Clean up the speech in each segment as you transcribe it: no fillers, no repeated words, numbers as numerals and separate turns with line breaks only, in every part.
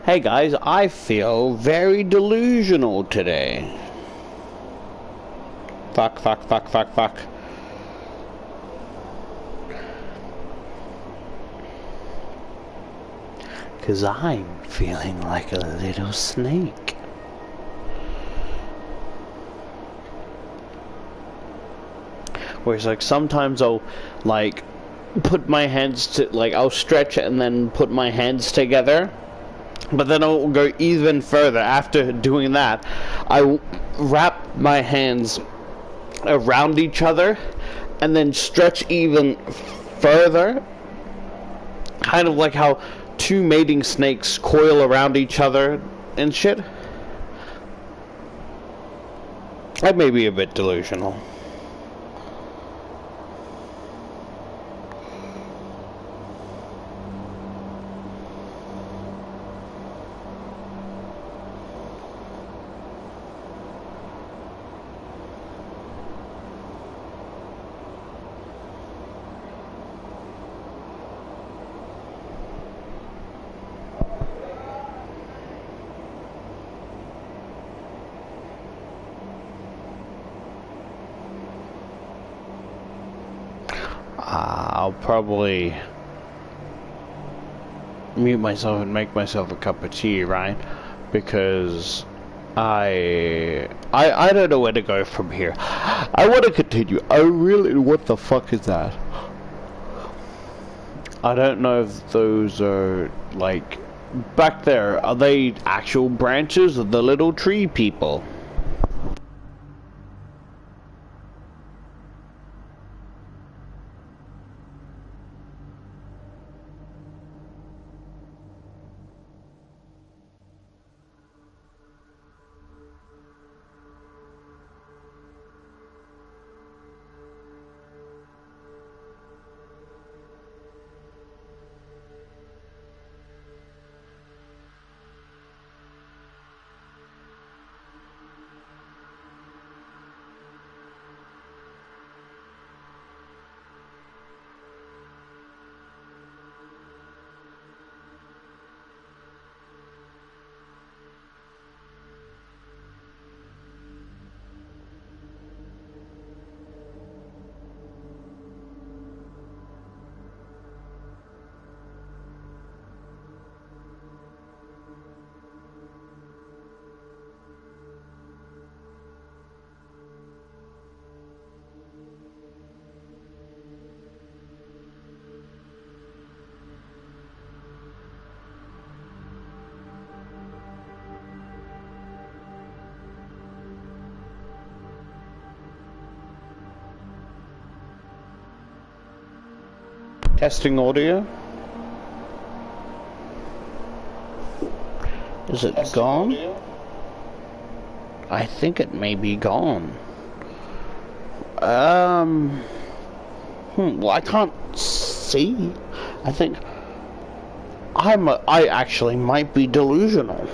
Hey guys, I feel very delusional today. Fuck. Cause I'm feeling like a little snake. Whereas like sometimes I'll like put my hands to I'll stretch and then put my hands together. But then I'll go even further. After doing that, I wrap my hands around each other and then stretch even further. Kind of like how two mating snakes coil around each other and shit. I may be a bit delusional. I'll probably mute myself and make myself a cup of tea, right? Because I don't know where to go from here. I want to continue. What the fuck is that? I don't know if those are like back there. Are they actual branches of the little tree people? Testing audio. Is it gone? I think it may be gone. Well, I can't see. I think I actually might be delusional.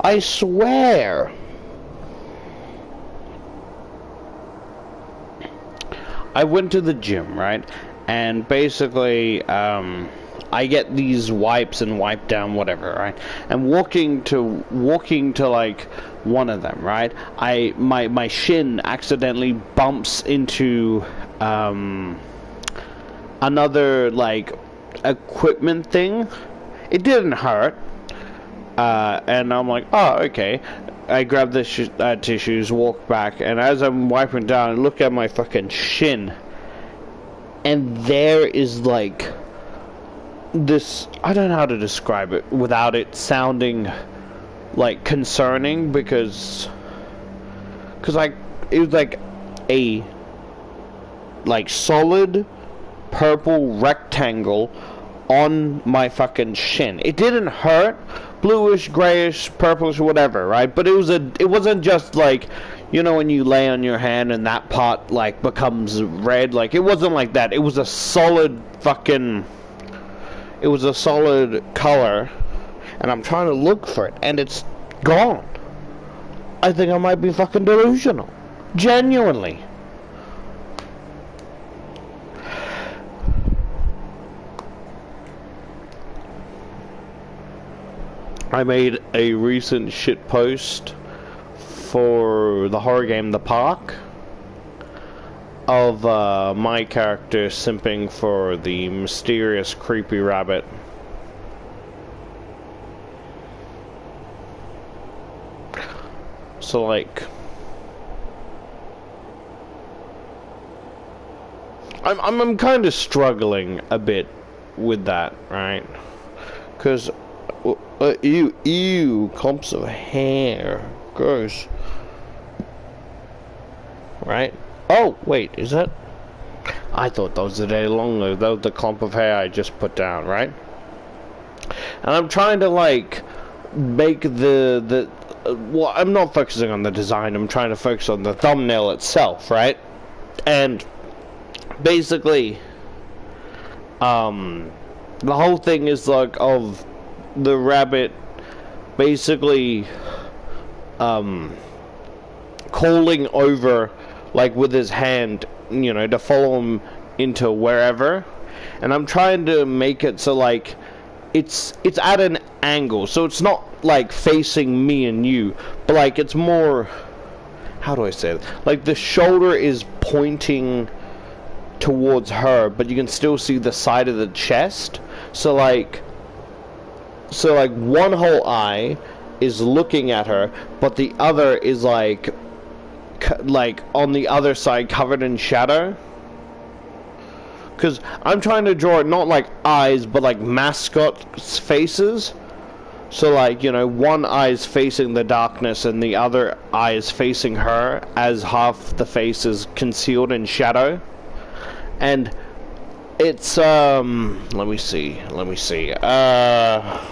I swear. I went to the gym, right? And basically, I get these wipes and wipe down whatever, right? And walking to like one of them, right? My shin accidentally bumps into another like equipment thing. It didn't hurt, and I'm like, oh, okay. I grab the tissues, walk back, and as I'm wiping down, I look at my fucking shin. And there is like this, I don't know how to describe it without it sounding like concerning, because like it was like a like solid purple rectangle on my fucking shin. It didn't hurt, bluish, grayish, purplish, whatever, right? But it wasn't just like, you know, when you lay on your hand and that part like becomes red. Like, it wasn't like that. It was a solid fucking, it was a solid color, and I'm trying to look for it and it's gone. I think I might be fucking delusional, genuinely. I made a recent shit post for the horror game The Park of my character simping for the mysterious creepy rabbit. So like, I'm kind of struggling a bit with that, right? Because ew, clumps of hair, gross, right? Oh wait, is that? I thought that was the day long though. That was the clump of hair I just put down, right? And I'm trying to like make well, I'm not focusing on the design. I'm trying to focus on the thumbnail itself, right? And basically, the whole thing is like of the rabbit basically calling over like with his hand, you know, to follow him into wherever. And I'm trying to make it so like it's at an angle, so it's not like facing me and you, but like it's more, how do I say it, like the shoulder is pointing towards her, but you can still see the side of the chest. So like one whole eye is looking at her, but the other is like on the other side covered in shadow. Because I'm trying to draw it not like eyes, but like mascots' faces. So like, you know, one eye is facing the darkness and the other eye is facing her, as half the face is concealed in shadow. And it's let me see. Yeah.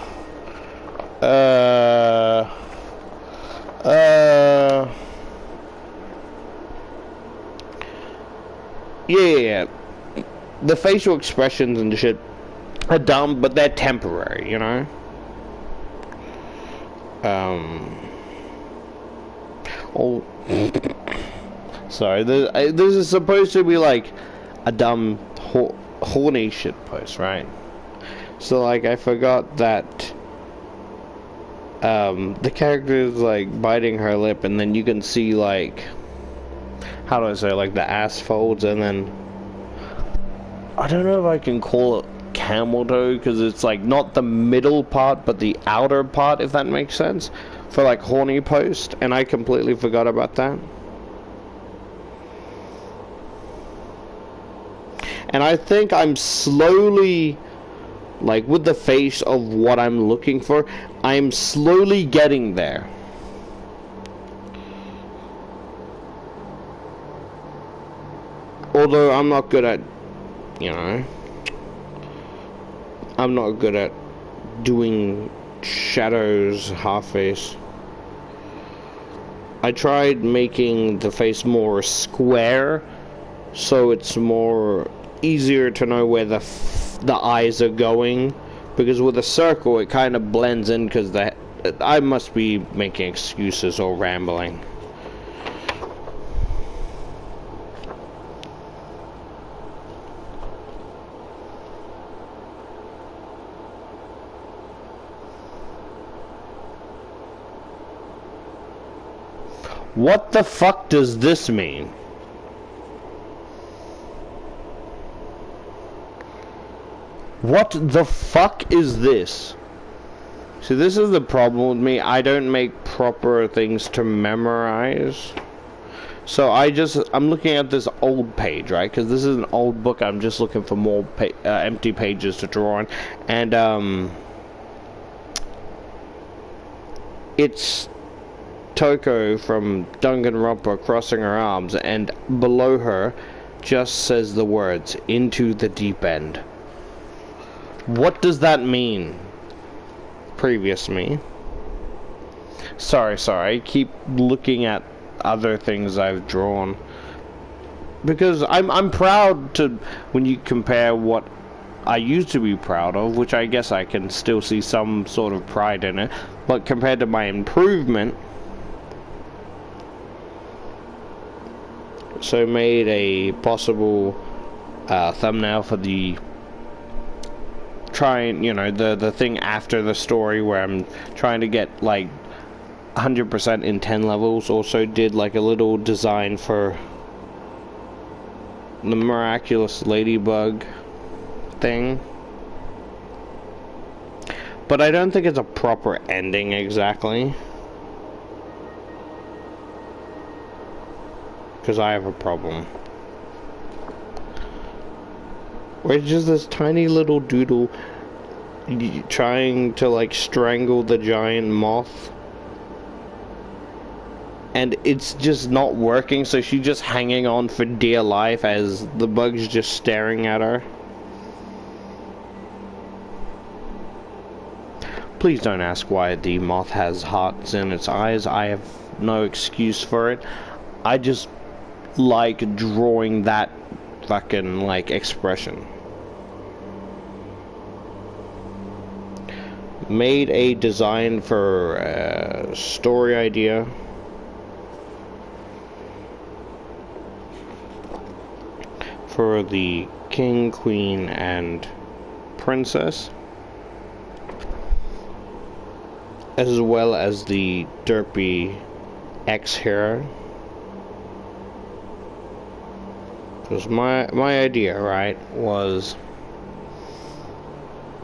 The facial expressions and shit are dumb, but they're temporary, you know? Oh, sorry, this is supposed to be like a dumb, horny shit post, right? So, like, I forgot that, the character is, like, biting her lip, and then you can see, like, how do I say, like, the ass folds, and then I don't know if I can call it camel toe, because it's like not the middle part but the outer part, if that makes sense, for like horny post, and I completely forgot about that. And I think I'm slowly, like with the face of what I'm looking for, I'm slowly getting there. Although I'm not good at, you know, I'm not good at doing shadows half face. I tried making the face more square, so it's more easier to know where the eyes are going, because with a circle it kind of blends in, because I must be making excuses or rambling. What the fuck does this mean? What the fuck is this? See, this is the problem with me. I don't make proper things to memorize. So I'm looking at this old page, right? Because this is an old book. I'm just looking for more empty pages to draw on. And, it's Toko from Danganronpa crossing her arms, and below her just says the words, "Into the deep end." What does that mean? Previous me. Sorry, I keep looking at other things I've drawn, because I'm proud to, when you compare what I used to be proud of, which I guess I can still see some sort of pride in it, but compared to my improvement. So made a possible thumbnail for the trying, you know, the thing after the story where I'm trying to get like 100% in 10 levels. Also did like a little design for the miraculous ladybug thing, but I don't think it's a proper ending exactly, because I have a problem. Where it's just this tiny little doodle trying to like strangle the giant moth, and it's just not working, so she's just hanging on for dear life as the bug's just staring at her. Please don't ask why the moth has hearts in its eyes. I have no excuse for it. I just like drawing that fucking like expression. Made a design for a story idea. For the king, queen, and princess, as well as the derpy ex-hero. Because my idea, right, was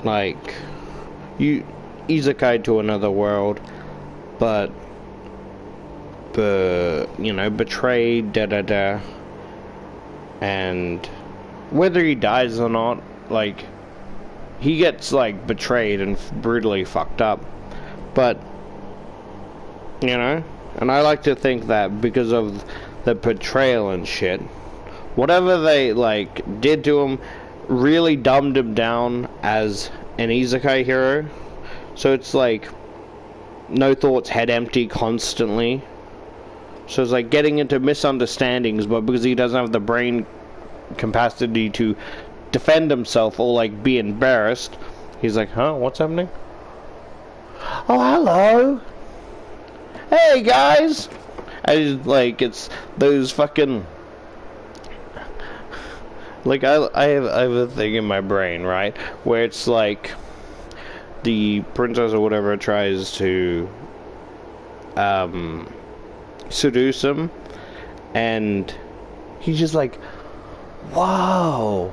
like you isekai to another world, but you know, betrayed, and whether he dies or not, like he gets like betrayed and brutally fucked up. But you know, and I like to think that because of the betrayal and shit, whatever they like did to him really dumbed him down as an isekai hero. So it's like no thoughts, head empty constantly. So it's like getting into misunderstandings, but because he doesn't have the brain capacity to defend himself or like be embarrassed, he's like, huh, what's happening? Oh, hello. Hey guys. Like it's those fucking like I have a thing in my brain, right, where it's like the princess or whatever tries to seduce him, and he's just like, wow,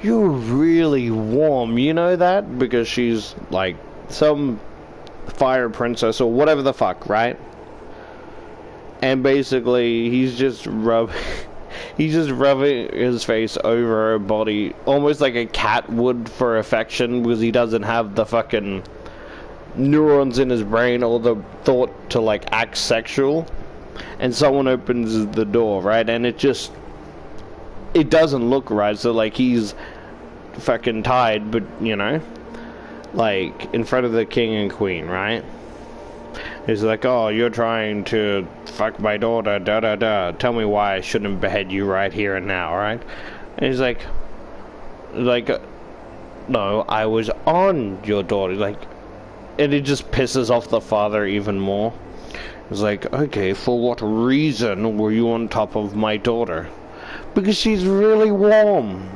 you're really warm, you know that? Because she's like some fire princess or whatever the fuck, right? And basically he's just rubbing his face over her body, almost like a cat would for affection, because he doesn't have the fucking neurons in his brain or the thought to like act sexual. And someone opens the door, right, and it doesn't look right, so like he's fucking tied, but you know, like in front of the king and queen, right? He's like, oh, you're trying to fuck my daughter, tell me why I shouldn't behead you right here and now, right? And he's like, no, I was on your daughter, like, and it just pisses off the father even more. It's like, okay, for what reason were you on top of my daughter? Because she's really warm.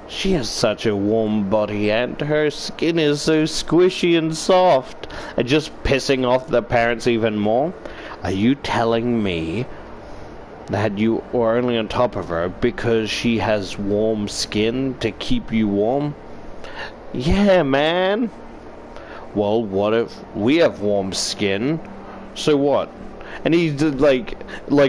She has such a warm body, and her skin is so squishy and soft. And just pissing off the parents even more. Are you telling me that you are only on top of her because she has warm skin to keep you warm? Yeah, man. Well, what if we have warm skin? So what? And he did like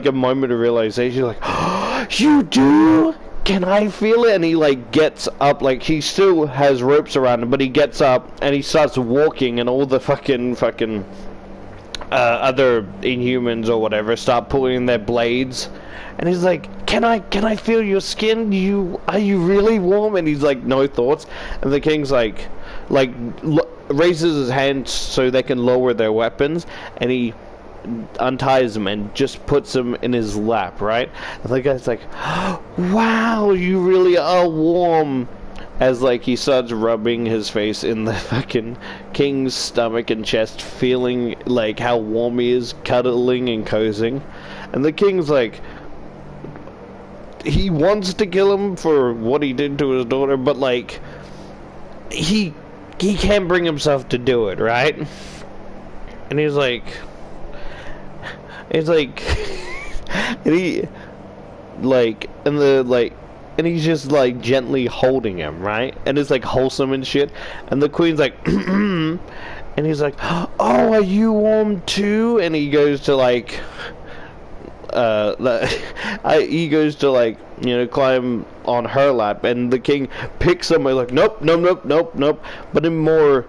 a moment of realization, like, oh, you do? Can I feel it? And he like gets up, like he still has ropes around him, but he gets up and he starts walking, and all the fucking other Inhumans or whatever start pulling their blades, and he's like, can I feel your skin? Are you really warm? And he's like, no thoughts. And the king's like raises his hand so they can lower their weapons, and he unties them and just puts them in his lap, right? And the guy's like, wow, you really are warm, as like he starts rubbing his face in the fucking king's stomach and chest, feeling like how warm he is, cuddling and cozying. And the king's like, he wants to kill him for what he did to his daughter, but like he can't bring himself to do it, right? And he's like, and he like, and he's just like gently holding him, right? And it's like wholesome and shit. And the queen's like, and he's like, oh, are you warm too? And he goes to like, he goes to like, you know, climb on her lap, and the king picks him like, nope, nope, nope, nope, nope. But in more,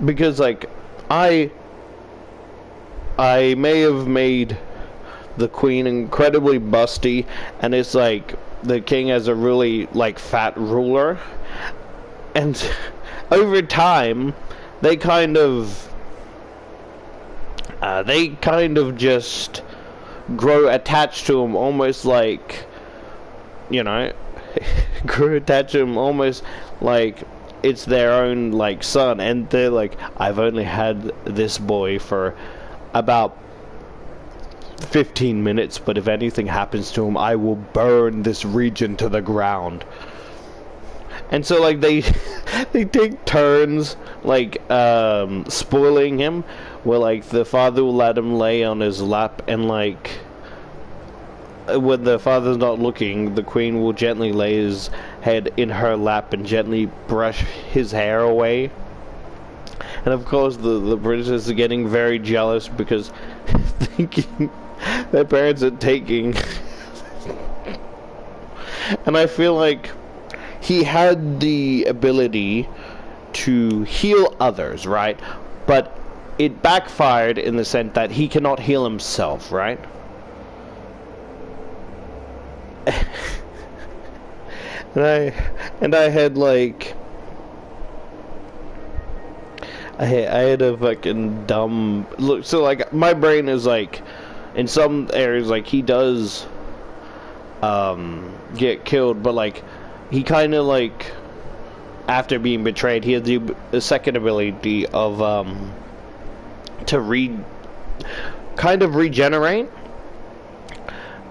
because like, I may have made the queen incredibly busty, and it's like the king has a really like fat ruler, and over time they kind of just grow attached to him, almost like, you know, grow attached to him almost like it's their own like son. And they're like, I've only had this boy for about 15 minutes, but if anything happens to him, I will burn this region to the ground. And so like they take turns like spoiling him, where like the father will let him lay on his lap, and like when the father's not looking, the queen will gently lay his head in her lap and gently brush his hair away. And of course the princess is getting very jealous, because thinking their parents are taking and I feel like he had the ability to heal others, right? But it backfired in the sense that he cannot heal himself, right? and I had like I had a fucking dumb look. So like my brain is like, in some areas like he does get killed, but like he kind of like, after being betrayed, he has the second ability of to kind of regenerate.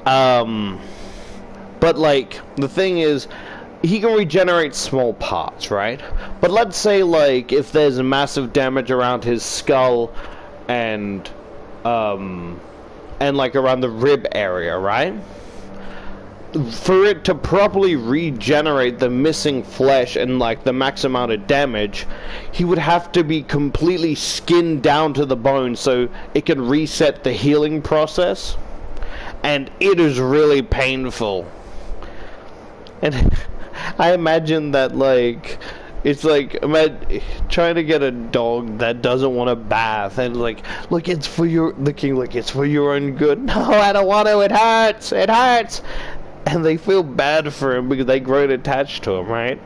But like the thing is, he can regenerate small parts, right? But let's say like if there's massive damage around his skull and like around the rib area, right? For it to properly regenerate the missing flesh and like the max amount of damage, he would have to be completely skinned down to the bone so it can reset the healing process, and it is really painful. And I imagine that like it's like trying to get a dog that doesn't want to bath, and like, look, it's for the king, like, it's for your own good. No, I don't want to, it hurts. And they feel bad for him because they grow attached to him, right?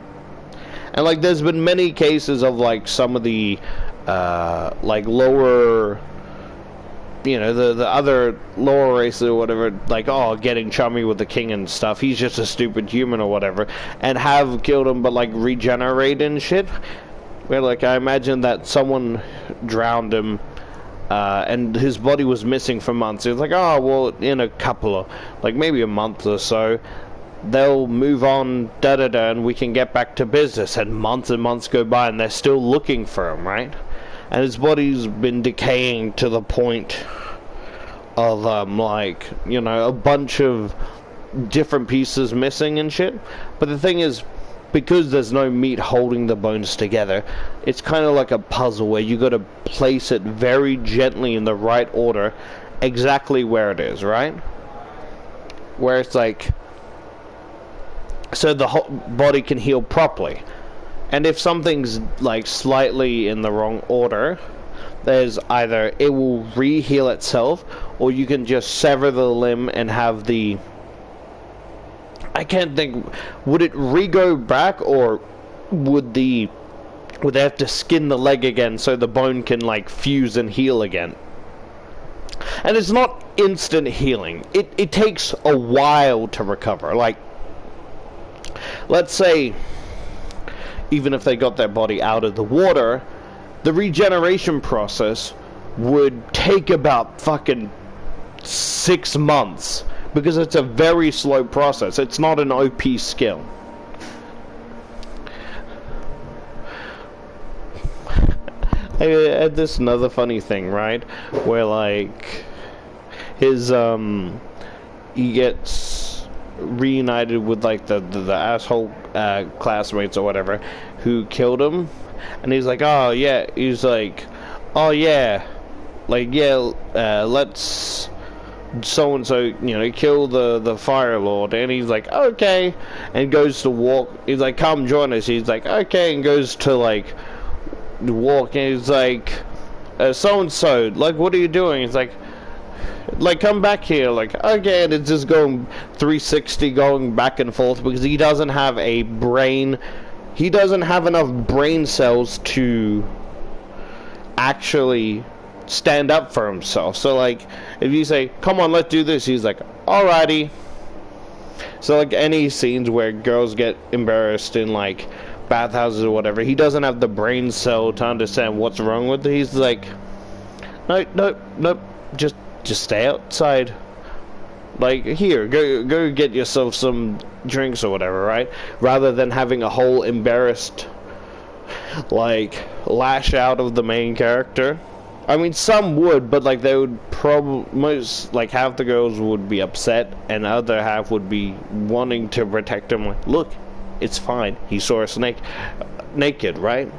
And like there's been many cases of like some of the like lower, you know, the other lower races or whatever, like, oh, getting chummy with the king and stuff, he's just a stupid human or whatever, and have killed him but like regenerate and shit. Where like I imagine that someone drowned him and his body was missing for months. It was like, oh, well, in a couple of, like, maybe a month or so, they'll move on, and we can get back to business. And months go by, and they're still looking for him, right? And his body's been decaying to the point of, like, you know, a bunch of different pieces missing and shit. But the thing is, because there's no meat holding the bones together, it's kind of like a puzzle where you got to place it very gently in the right order, exactly where it is, right? Where it's like, so the whole body can heal properly. And if something's like slightly in the wrong order, there's either it will re-heal itself, or you can just sever the limb and have the, I can't think, would it re-go back, or would they have to skin the leg again so the bone can like fuse and heal again? And it's not instant healing. It takes a while to recover. Like, let's say, even if they got their body out of the water, the regeneration process would take about fucking 6 months. Because it's a very slow process. It's not an OP skill. I had this another funny thing, right? Where like his he gets reunited with like the asshole classmates or whatever who killed him, and he's like, oh yeah, he's like, oh yeah, like yeah, let's so and so, you know, kill the Fire Lord, and he's like, okay, and goes to walk. He's like, come join us. He's like, okay, and goes to like walk, and he's like, so and so, like, what are you doing? He's like, come back here, like, okay, and it's just going 360, going back and forth because he doesn't have a brain. He doesn't have enough brain cells to actually stand up for himself. So like if you say, come on, let's do this, he's like, alrighty. So like any scenes where girls get embarrassed in like bathhouses or whatever, he doesn't have the brain cell to understand what's wrong with it. He's like, nope, just stay outside, like, here, go get yourself some drinks or whatever, right? Rather than having a whole embarrassed like lash out of the main character. I mean, some would, but like they would most, like half the girls would be upset and the other half would be wanting to protect him. Like, look, it's fine. He saw a snake naked, right?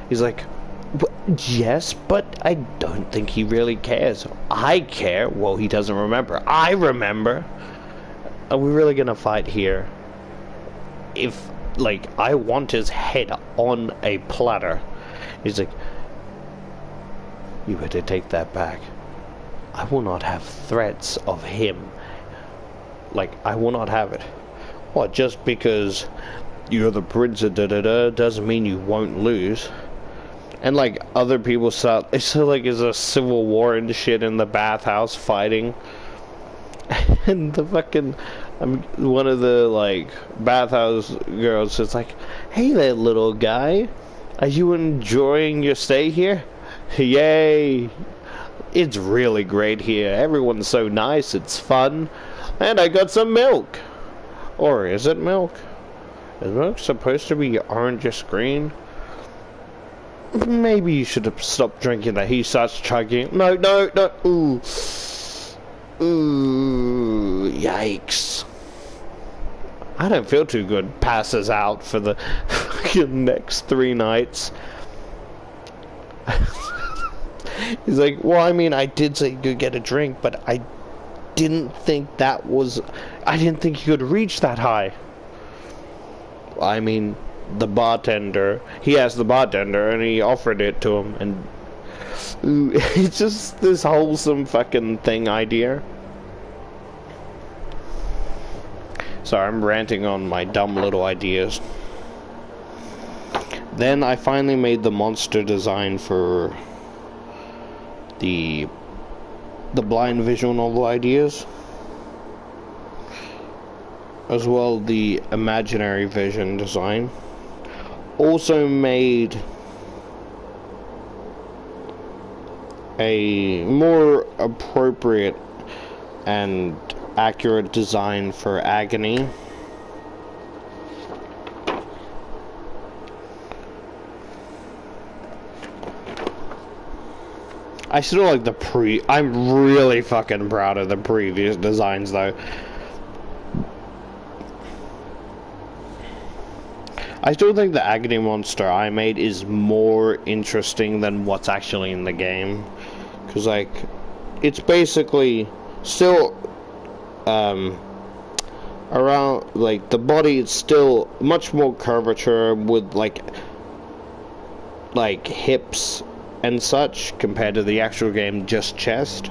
He's like, yes, but I don't think he really cares. I care. Well, he doesn't remember. I remember. Are we really gonna fight here? If, like, I want his head on a platter. He's like, you better take that back. I will not have threats of him. Like, I will not have it. What, just because you're the prince of da-da-da doesn't mean you won't lose. And like other people start, it's like there's a civil war and shit in the bathhouse fighting. And the fucking, one of the like bathhouse girls is like, hey there little guy, are you enjoying your stay here? Yay, it's really great here, everyone's so nice, it's fun, and I got some milk. Or is it milk? Is milk supposed to be orange or green? Maybe you should have stopped drinking that. He starts chugging. No. Ooh, yikes. I don't feel too good. Passes out for the next 3 nights. He's like, well, I mean, I did say go get a drink, but I didn't think I didn't think he could reach that high. I mean, the bartender, he asked the bartender and he offered it to him, and it's just this wholesome fucking thing idea. Sorry, I'm ranting on my dumb little ideas. Then I finally made the monster design for the blind visual novel ideas, as well the imaginary vision design. Also made a more appropriate and accurate design for Agony. I still like I'm really fucking proud of the previous designs though. I still think the Agony monster I made is more interesting than what's actually in the game. Because, like, it's basically still, around, like, the body is still much more curvature with, like hips and such, compared to the actual game, just chest.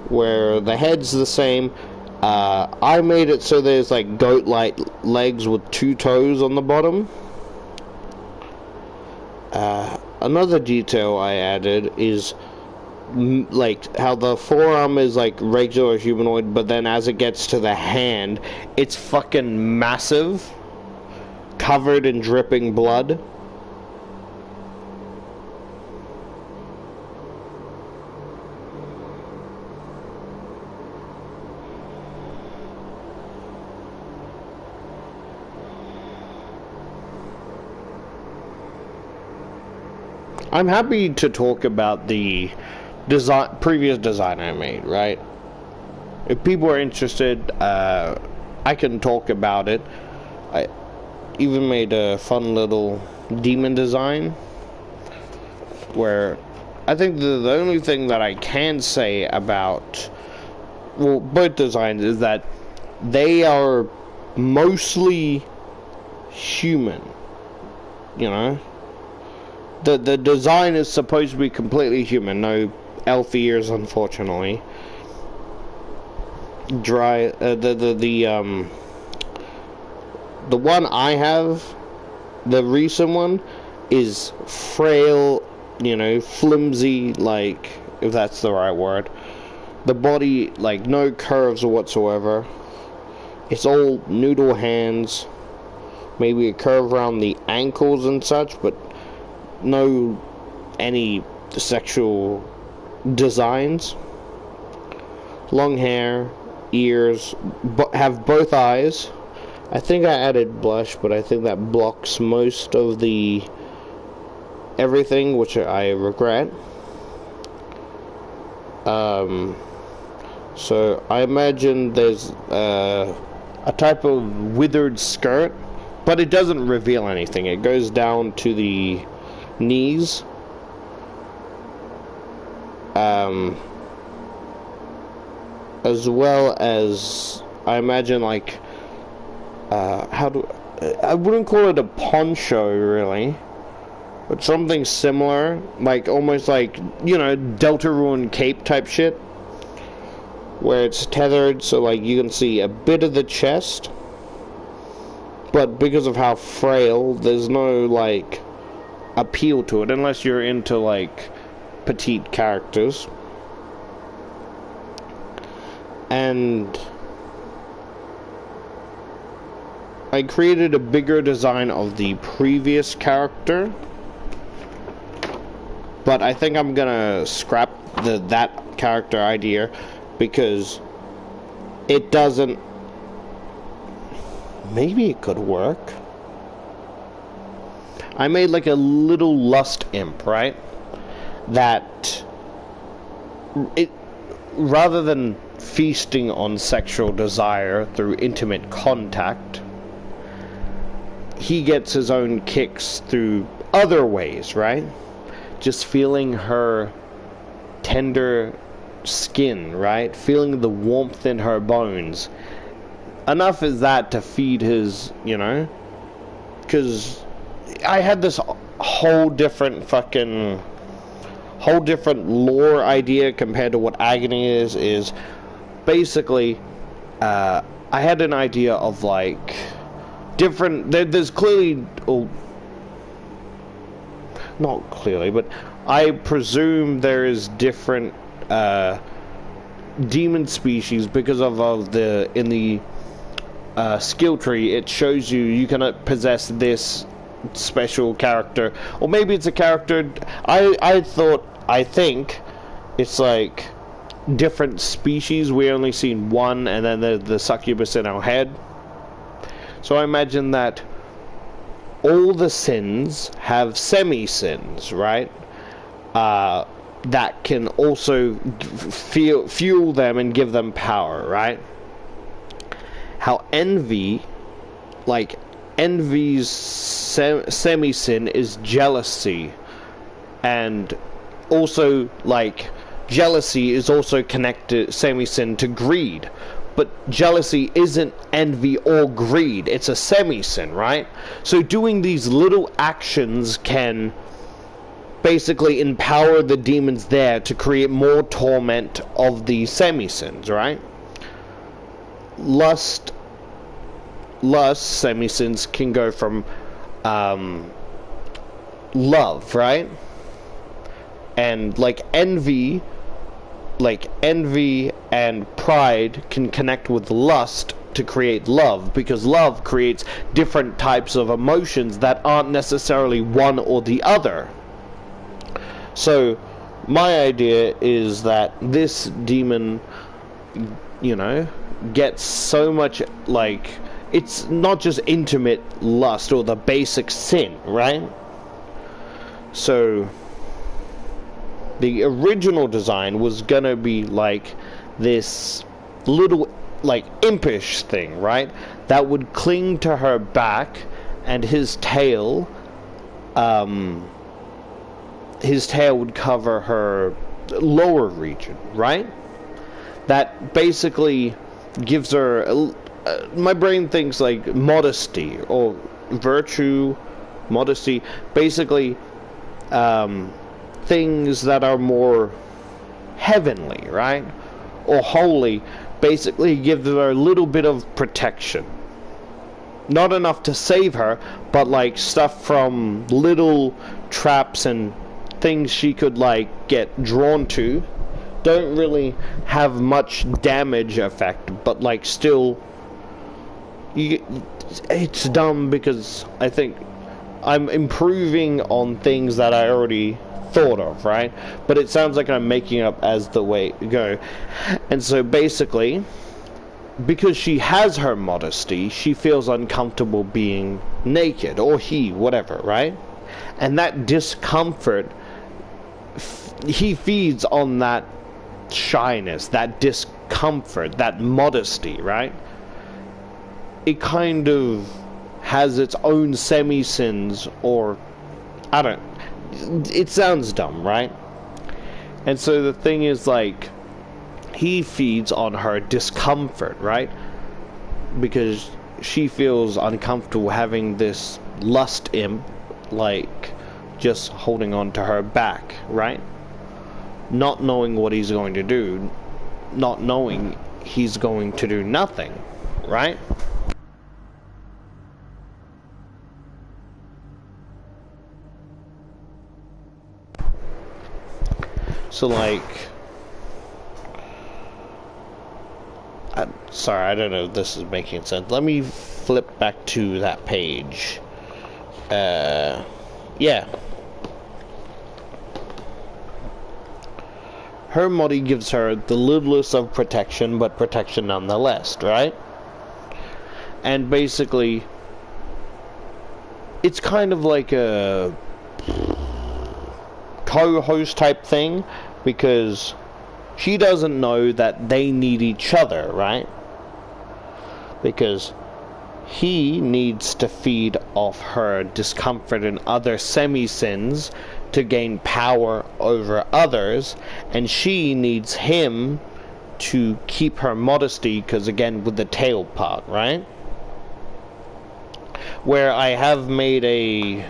Where the head's the same. I made it so there's like goat-like legs with 2 toes on the bottom. Another detail I added is like how the forearm is like regular humanoid, but then as it gets to the hand, it's fucking massive, covered in dripping blood. I'm happy to talk about the previous design I made, right? If people are interested, I can talk about it. I even made a fun little demon design where I think the only thing that I can say about, well, both designs is that they are mostly human, you know? The design is supposed to be completely human, no elf ears, unfortunately. The one I have, the recent one, is frail, you know, flimsy, like, if that's the right word. The body, like, no curves whatsoever. It's all noodle hands, maybe a curve around the ankles and such, but no any sexual designs. Long hair, ears, have both eyes. I think I added blush, but I think that blocks most of the everything, which I regret. So I imagine there's a type of withered skirt, but it doesn't reveal anything. It goes down to the knees. As well as, I imagine, like, I wouldn't call it a poncho, really, but something similar, like, almost like, you know, Deltarune cape type shit, where it's tethered, so, like, you can see a bit of the chest, but because of how frail, there's no, like, appeal to it, unless you're into, like, petite characters. And I created a bigger design of the previous character, but I think I'm gonna scrap that character idea because it doesn't. Maybe it could work. I made like a little lust imp, right? That it, rather than feasting on sexual desire through intimate contact, he gets his own kicks through other ways, right? Just feeling her tender skin, right? Feeling the warmth in her bones. Enough is that to feed his, you know? Because I had this whole different lore idea compared to what Agony is basically, I had an idea of, like, different, there's clearly, not clearly, but I presume there is different, demon species because of in the, skill tree, it shows you can possess this special character, or maybe it's a character, I think it's like different species. We only seen one, and then the succubus in our head. So I imagine that all the sins have semi-sins, right? That can also fuel them and give them power, right? How envy's semi-sin is jealousy, and also, like, jealousy is also connected, semi-sin, to greed. But jealousy isn't envy or greed, it's a semi-sin, right? So doing these little actions can basically empower the demons there to create more torment of the semi-sins, right? Lust semi-sins can go from love, right? And like envy and pride can connect with lust to create love, because love creates different types of emotions that aren't necessarily one or the other. So my idea is that this demon, you know, gets so much, like, it's not just intimate lust or the basic sin, right? So The original design was gonna be like this little, like, impish thing, right? That would cling to her back, and his tail would cover her lower region, right? That basically gives her, my brain thinks like modesty or virtue, modesty, basically things that are more heavenly, right? Or holy, basically gives her a little bit of protection. Not enough to save her, but like stuff from little traps and things she could like get drawn to. Don't really have much damage effect, but like still, it's dumb because I think I'm improving on things that I already thought of, right? But it sounds like I'm making up as the way to go. And so basically, because she has her modesty, she feels uncomfortable being naked, or he, whatever, right? And that discomfort, he feeds on that shyness, that discomfort, that modesty, right? It kind of has its own semi-sins, or I don't, it sounds dumb, right? And so the thing is, like, he feeds on her discomfort, right? Because she feels uncomfortable having this lust imp, like, just holding on to her back, right? Not knowing what he's going to do, not knowing he's going to do nothing, right? So, like, sorry, I don't know if this is making sense. Let me flip back to that page. Yeah. Her body gives her the littlest of protection, but protection nonetheless, right? And basically, it's kind of like a co-host type thing, because she doesn't know that they need each other, right? Because he needs to feed off her discomfort and other semi-sins to gain power over others, and she needs him to keep her modesty, because again, with the tail part, right? Where I have made a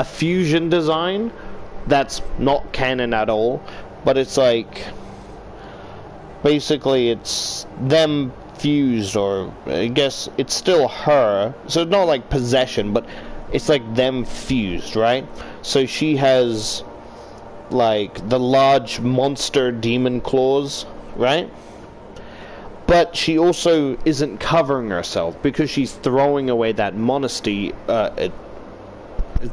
fusion design that's not canon at all, but it's like, basically it's them fused, or I guess it's still her, so it's not like possession, but it's like them fused, right? So she has like the large monster demon claws, right? But she also isn't covering herself, because she's throwing away that modesty,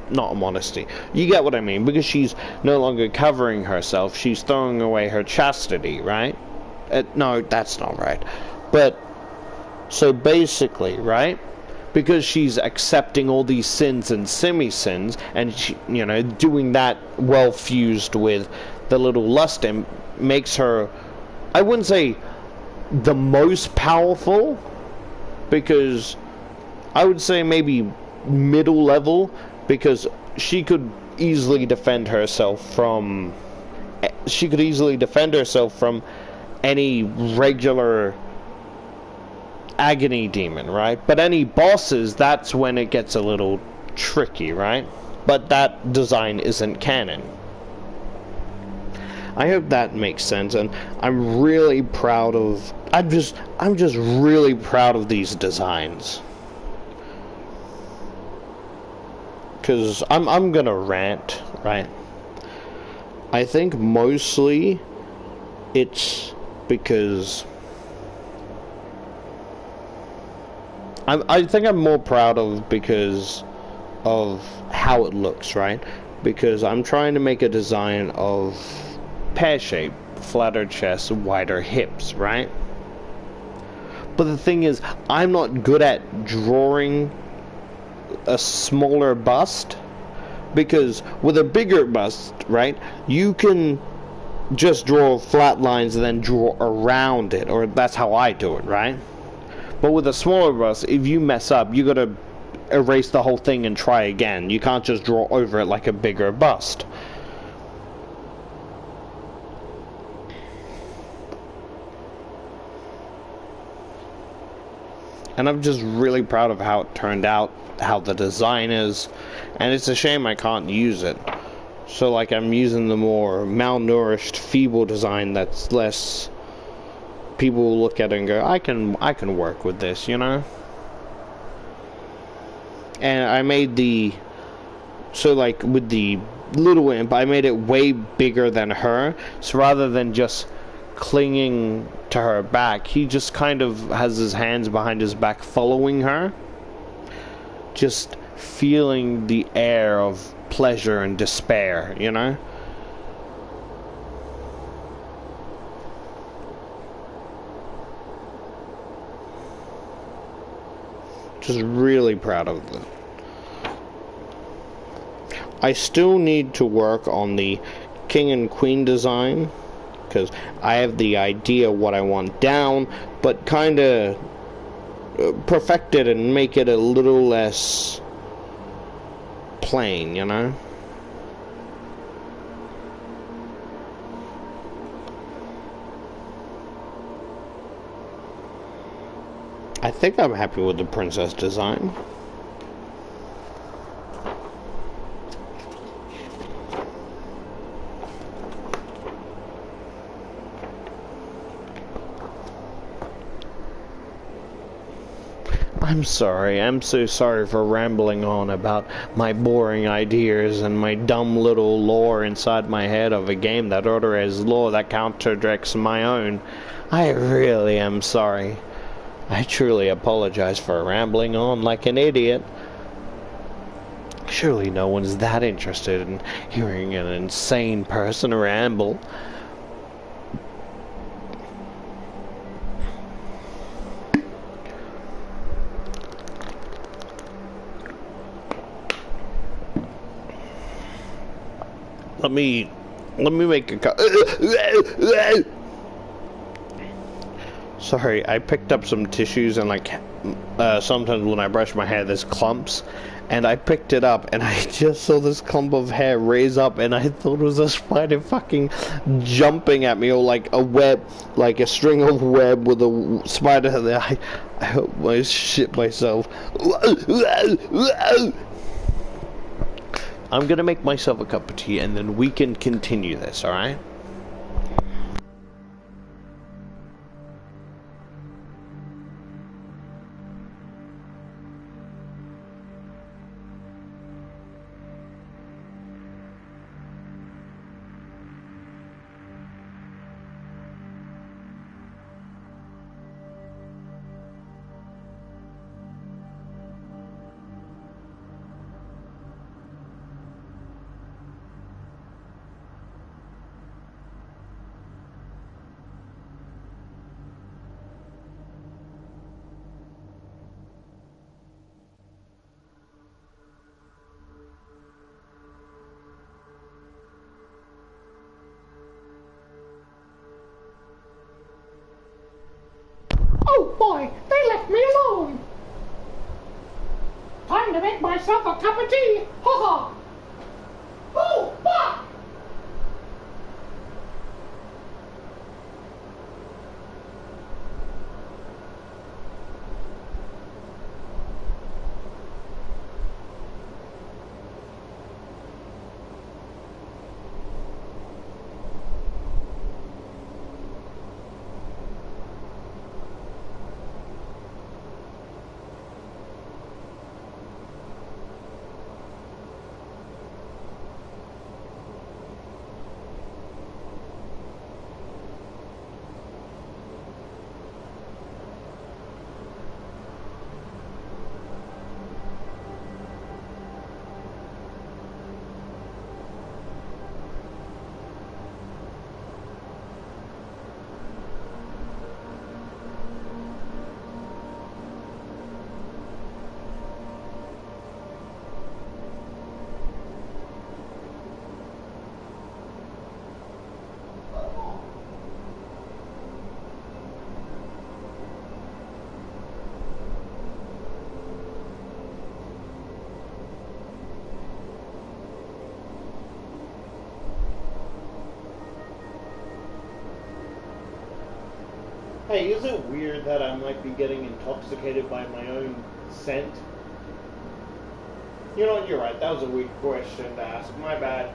not a modesty, you get what I mean, because she's no longer covering herself, she's throwing away her chastity, right? No, that's not right. But so basically, right, because she's accepting all these sins and semi-sins, and she, you know, doing that well fused with the little lust imp, makes her, I wouldn't say the most powerful, because I would say maybe middle level, because she could easily defend herself from any regular agony demon, right? But any bosses, that's when it gets a little tricky, right? But that design isn't canon. I hope that makes sense, and I'm really proud of, I'm just really proud of these designs. Because I'm gonna rant, right? I think mostly it's because I think I'm more proud of because of how it looks, right? Because I'm trying to make a design of pear shape, flatter chest, wider hips, right? But the thing is, I'm not good at drawing a smaller bust, Because with a bigger bust, right, you can just draw flat lines and then draw around it, or that's how I do it, right? But with a smaller bust, if you mess up, you gotta erase the whole thing and try again. You can't just draw over it like a bigger bust. And I'm just really proud of how it turned out, how the design is, and it's a shame I can't use it. So like I'm using the more malnourished, feeble design that's less, people will look at it and go, I can work with this, you know? And I made the, so like with the little imp, I made it way bigger than her, so rather than just clinging to her back, he just kind of has his hands behind his back following her, just feeling the air of pleasure and despair, you know? Just really proud of them. I still need to work on the king and queen design, because I have the idea what I want down, but kind of perfect it and make it a little less plain, you know? I think I'm happy with the princess design. I'm sorry, I'm so sorry for rambling on about my boring ideas and my dumb little lore inside my head of a game that already has lore that contradicts my own. I really am sorry. I truly apologize for rambling on like an idiot. Surely no one's that interested in hearing an insane person ramble. Let me make a Sorry, I picked up some tissues and like sometimes when I brush my hair there's clumps, and I picked it up and I just saw this clump of hair raise up and I thought it was a spider fucking jumping at me, or like a web, like a string of web with a spider there. I hope I shit myself. I'm gonna make myself a cup of tea and then we can continue this, alright?
Oh boy, they left me alone. Time to make myself a cup of tea. Ha ha. Oh, fuck!
Hey, is it weird that I might be getting intoxicated by my own scent? You know what, you're right, that was a weak question to ask. My bad.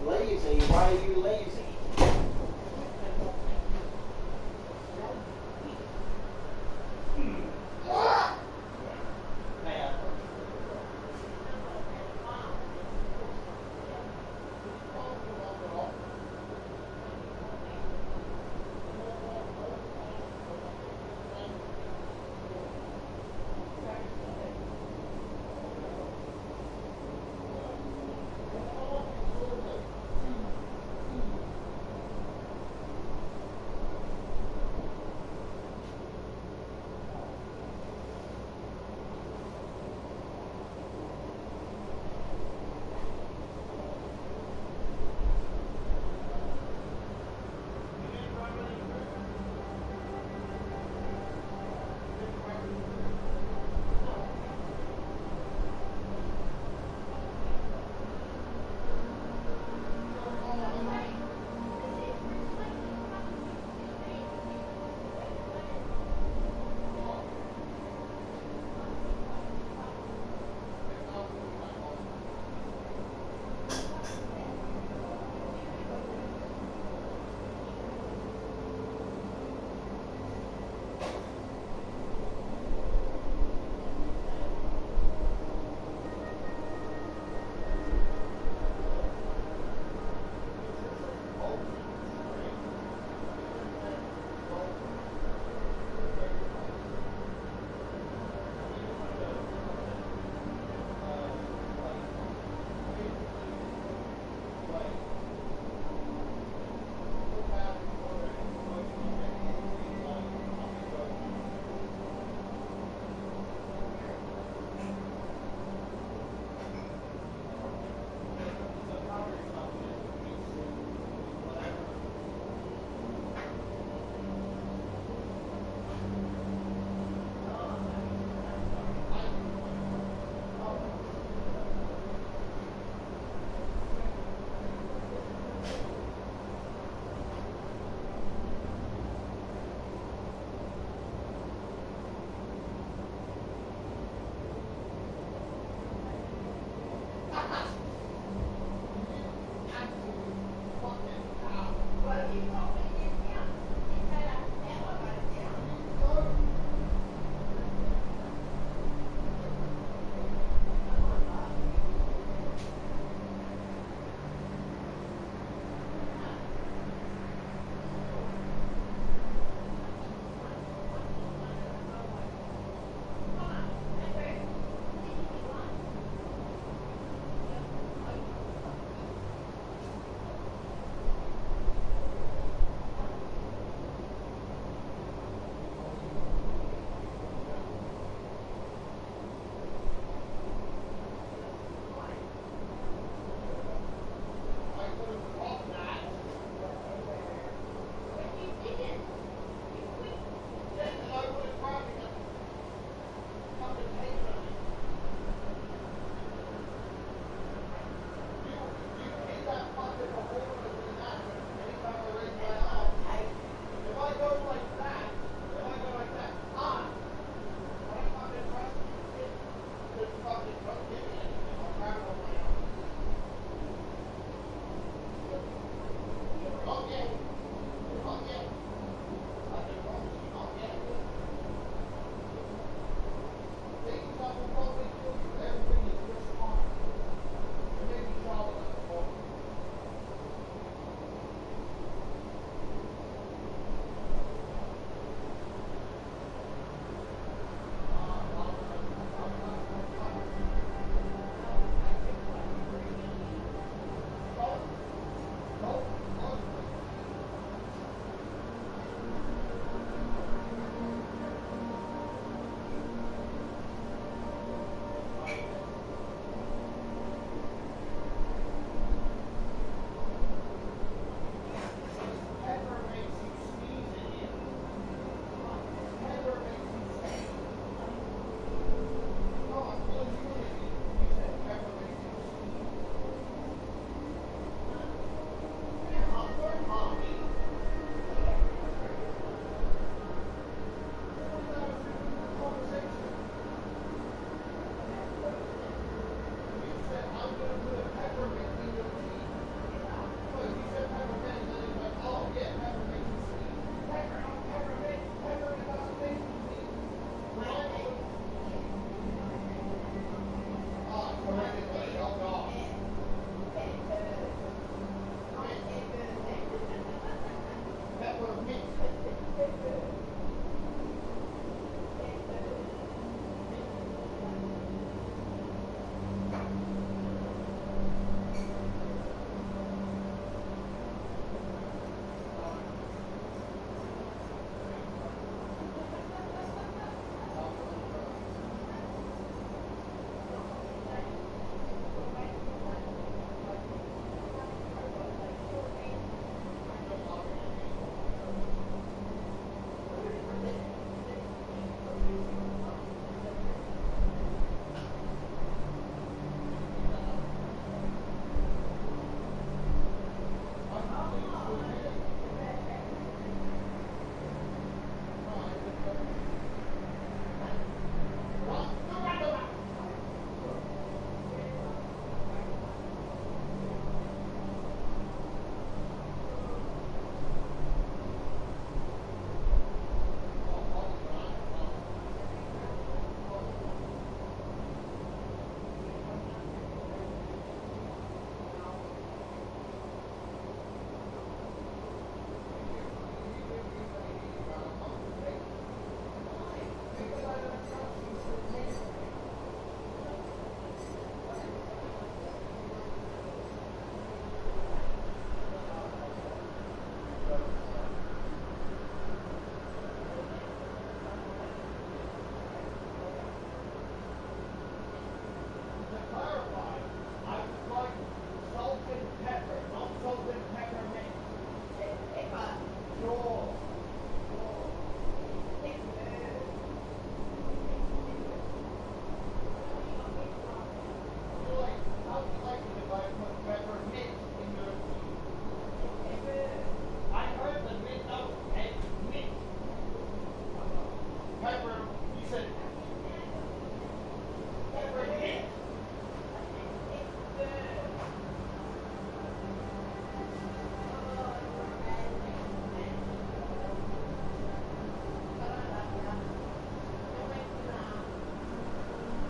Lazy? Why are you lazy?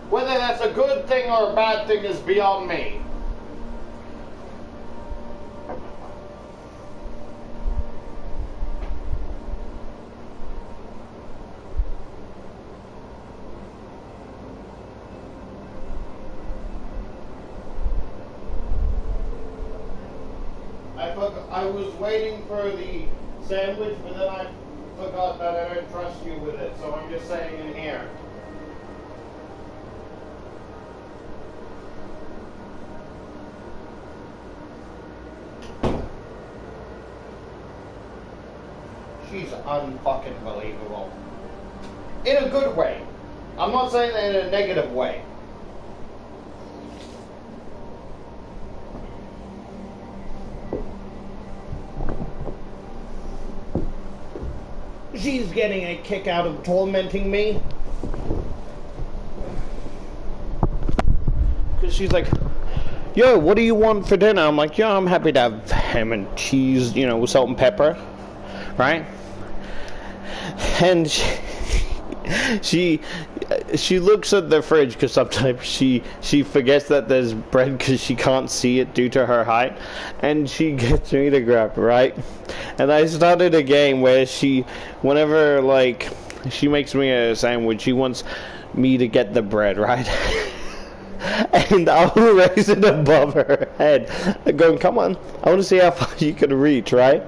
Whether that's a good thing or a bad thing is beyond me. I was waiting for the sandwich, but then I forgot that I don't trust you with it, so I'm just saying in here. She's unfucking believable. In a good way. I'm not saying that in a negative way. She's getting a kick out of tormenting me. Because she's like, yo, what do you want for dinner? I'm like, yo, I'm happy to have ham and cheese, you know, with salt and pepper. Right? And she looks at the fridge because sometimes she forgets that there's bread because she can't see it due to her height, and she gets me to grab, right? And I started a game where whenever like she makes me a sandwich, she wants me to get the bread, right? And I'll raise it above her head, going, come on, I want to see how far you can reach, right?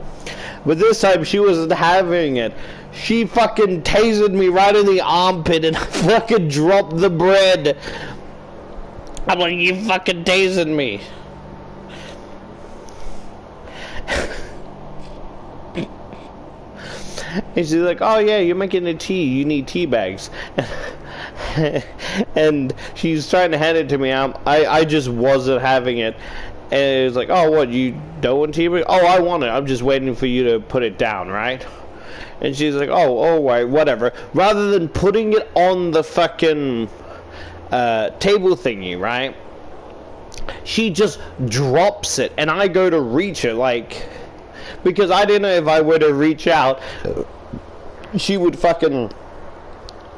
But this time she wasn't having it. She fucking tasered me right in the armpit and I fucking dropped the bread. I'm like, you fucking tasered me. And she's like, oh yeah, you're making a tea. You need tea bags. And she's trying to hand it to me. I just wasn't having it. And it was like, oh, what, you don't want tea? Oh, I want it. I'm just waiting for you to put it down, right? And she's like, oh, all right, whatever. Rather than putting it on the fucking table thingy, right? She just drops it. And I go to reach it, like, because I didn't know if I were to reach out, she would fucking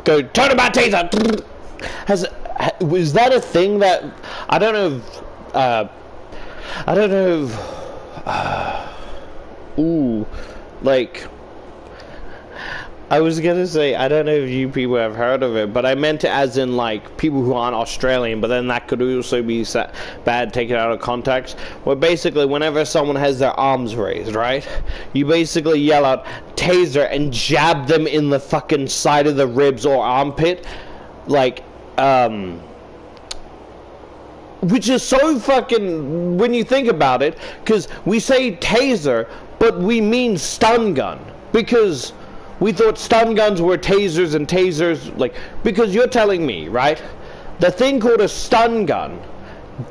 go, turn about taser. Was that a thing that, I don't know if, ooh, like, I was gonna say, I don't know if you people have heard of it, but I meant it as in, like, people who aren't Australian, but then that could also be bad, taken out of context, where basically whenever someone has their arms raised, right, you basically yell out, taser, and jab them in the fucking side of the ribs or armpit, like, which is so fucking, when you think about it, because we say taser, but we mean stun gun, because we thought stun guns were tasers, and tasers, like, because you're telling me, right, the thing called a stun gun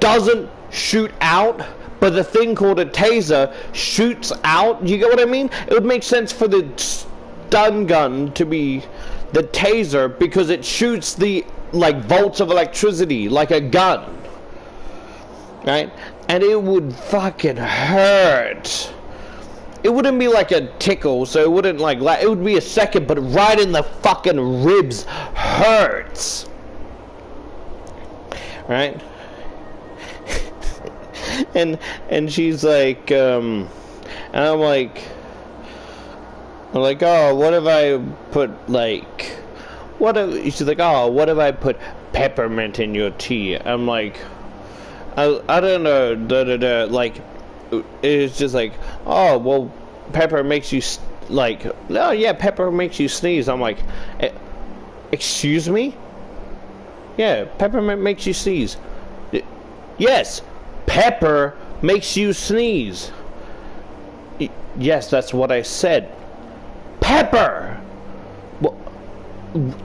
doesn't shoot out, but the thing called a taser shoots out. You get what I mean? It would make sense for the stun gun to be the taser, because it shoots the, like, volts of electricity, like a gun. Right? And it would fucking hurt. It wouldn't be like a tickle, so it wouldn't like, it would be a second, but right in the fucking ribs hurts. Right? and she's like, and I'm like, oh, what if I put, like, she's like, oh, what if I put peppermint in your tea? I'm like, I don't know, like, it's just like, oh, well, pepper makes you, like, oh, yeah, pepper makes you sneeze. I'm like, excuse me? Yeah, peppermint makes you sneeze. Yes, pepper makes you sneeze. Yes, that's what I said. Pepper! Well,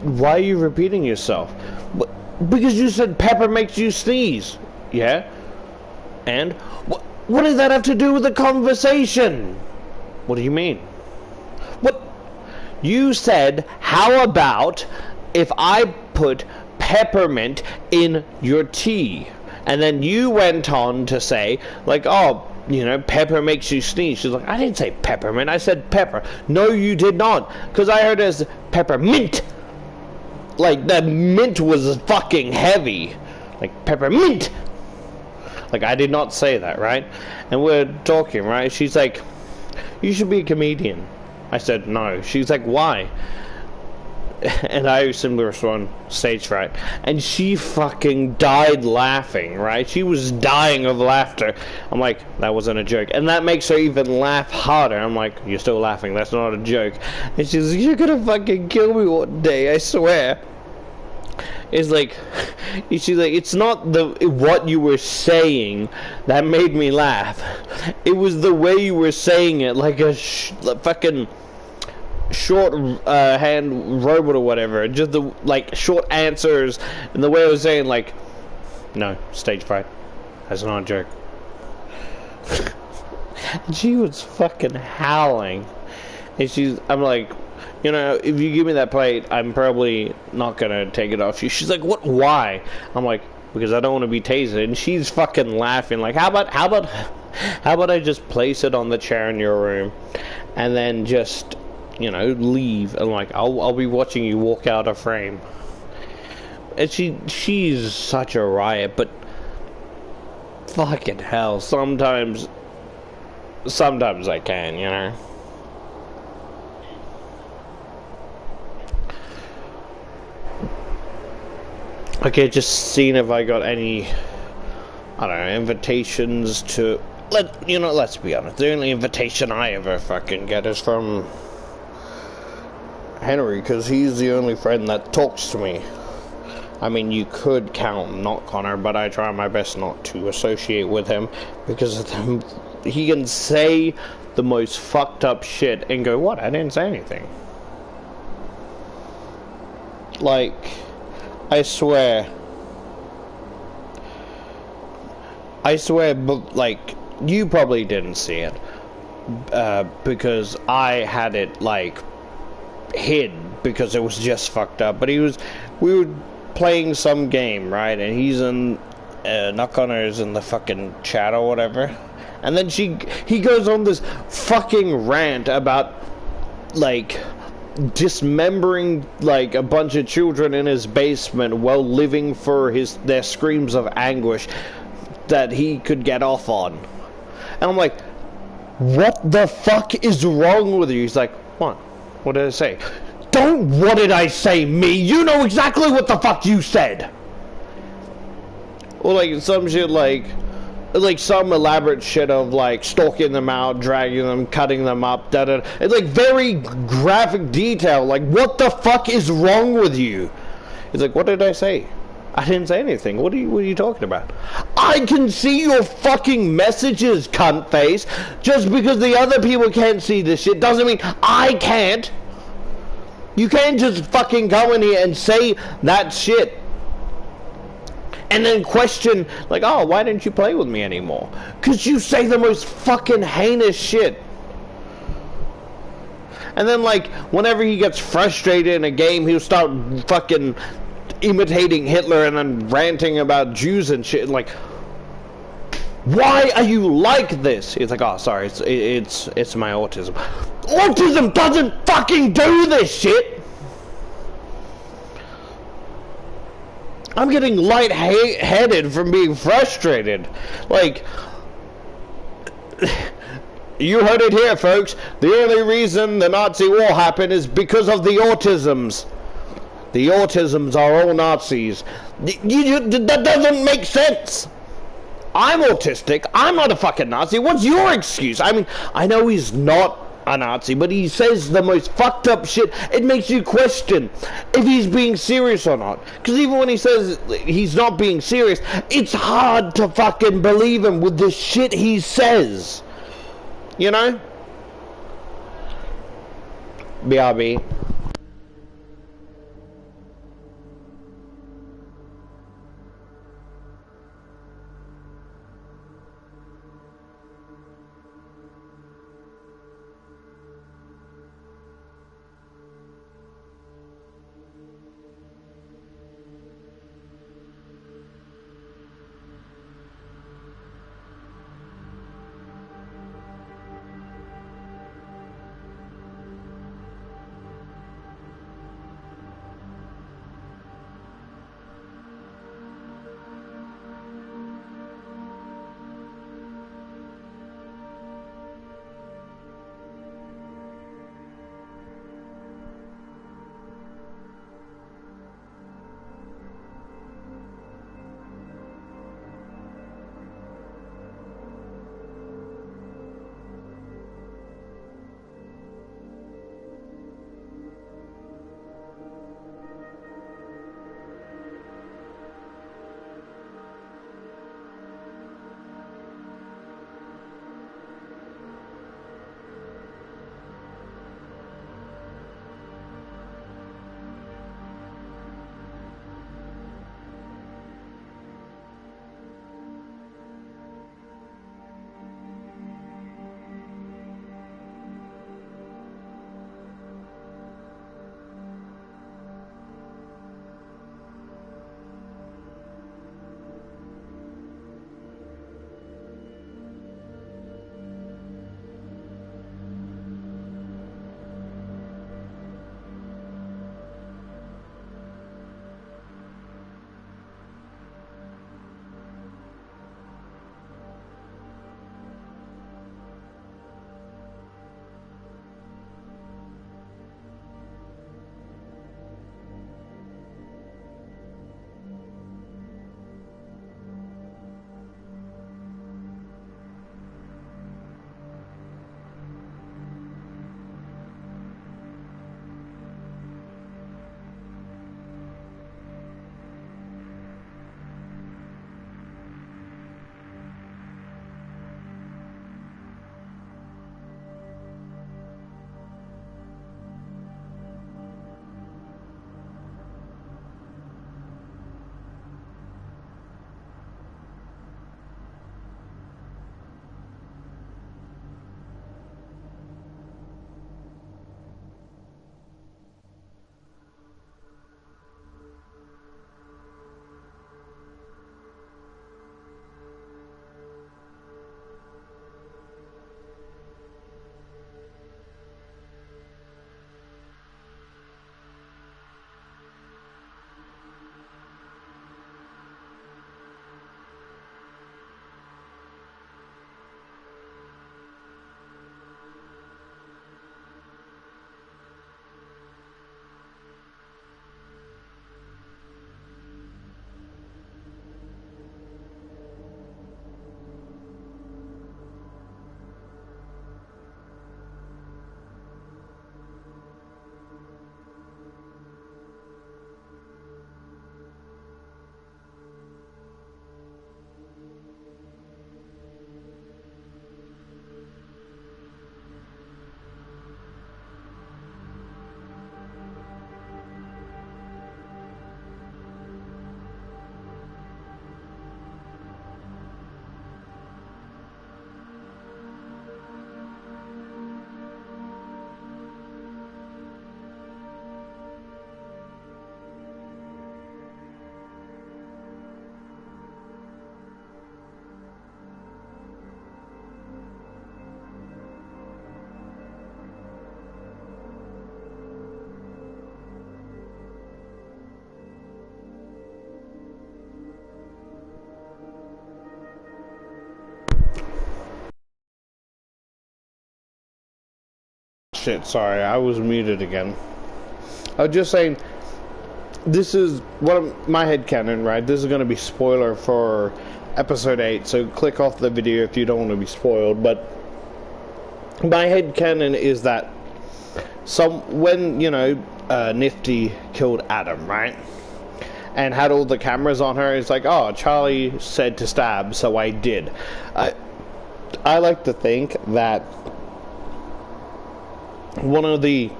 why are you repeating yourself? Because you said pepper makes you sneeze. Yeah? And? What does that have to do with the conversation? What do you mean? What? You said, how about if I put peppermint in your tea? And then you went on to say, like, oh, you know, pepper makes you sneeze. She's like, I didn't say peppermint, I said pepper. No, you did not, because I heard it as peppermint. like that mint was fucking heavy, like peppermint. Like I did not say that, right? And we're talking, right? She's like, you should be a comedian. I said no. She's like, why? And I simply respond, stage fright. And she fucking died laughing, right? She was dying of laughter. I'm like, that wasn't a joke. And that makes her even laugh harder. I'm like, you're still laughing, that's not a joke. And she's like, you're gonna fucking kill me one day, I swear. It's like, she's like, it's not the what you were saying that made me laugh. It was the way you were saying it, like a fucking short hand robot or whatever. Just the like short answers and the way I was saying, like, no, stage fright. That's not a joke. She was fucking howling, and I'm like, you know, if you give me that plate, I'm probably not gonna take it off you. She's like, what? Why? I'm like, because I don't want to be tased. And she's fucking laughing, like, how about I just place it on the chair in your room, and then just, you know, leave, and like I'll be watching you walk out of frame. And she's such a riot, but fucking hell, sometimes I can, you know. Okay, just seeing if I got any, I don't know, invitations to, let's be honest, the only invitation I ever fucking get is from Henry, because he's the only friend that talks to me. I mean, you could count not Connor, but I try my best not to associate with him, because he can say the most fucked up shit and go, what, I didn't say anything. Like, I swear, but like, you probably didn't see it, because I had it, like, hid, because it was just fucked up, but we were playing some game, right, and he's in, Knock Connor's in the fucking chat or whatever, and then he goes on this fucking rant about, like, dismembering like a bunch of children in his basement while living for their screams of anguish that he could get off on. And I'm like, what the fuck is wrong with you? He's like, what did I say? Don't what did I say me? You know exactly what the fuck you said. Or like some shit like some elaborate shit of like stalking them out, dragging them, cutting them up, It's like very graphic detail. Like, what the fuck is wrong with you? It's like, what did I say? I didn't say anything. What are you talking about? I can see your fucking messages, cunt face. Just because the other people can't see this shit doesn't mean I can't. You can't just fucking go in here and say that shit and then question, like, oh, why didn't you play with me anymore? Because you say the most fucking heinous shit. And then, like, whenever he gets frustrated in a game, he'll start fucking imitating Hitler and then ranting about Jews and shit. Like, why are you like this? It's like, oh, sorry, it's my autism. Autism doesn't fucking do this shit! I'm getting lightheaded from being frustrated. Like, you heard it here, folks. The only reason the Nazi war happened is because of the autisms. The autisms are all Nazis. That doesn't make sense. I'm autistic. I'm not a fucking Nazi. What's your excuse? I mean, I know he's not a Nazi, but he says the most fucked up shit. It makes you question if he's being serious or not. Because even when he says he's not being serious, it's hard to fucking believe him with the shit he says. You know? BRB. shit, sorry, I was muted again. I was just saying, this is my headcanon, right? This is going to be spoiler for episode 8, so click off the video if you don't want to be spoiled, but my headcanon is that when, you know, Nifty killed Adam, right? And had all the cameras on her, it's like, oh, Charlie said to stab, so I did. I like to think that one of the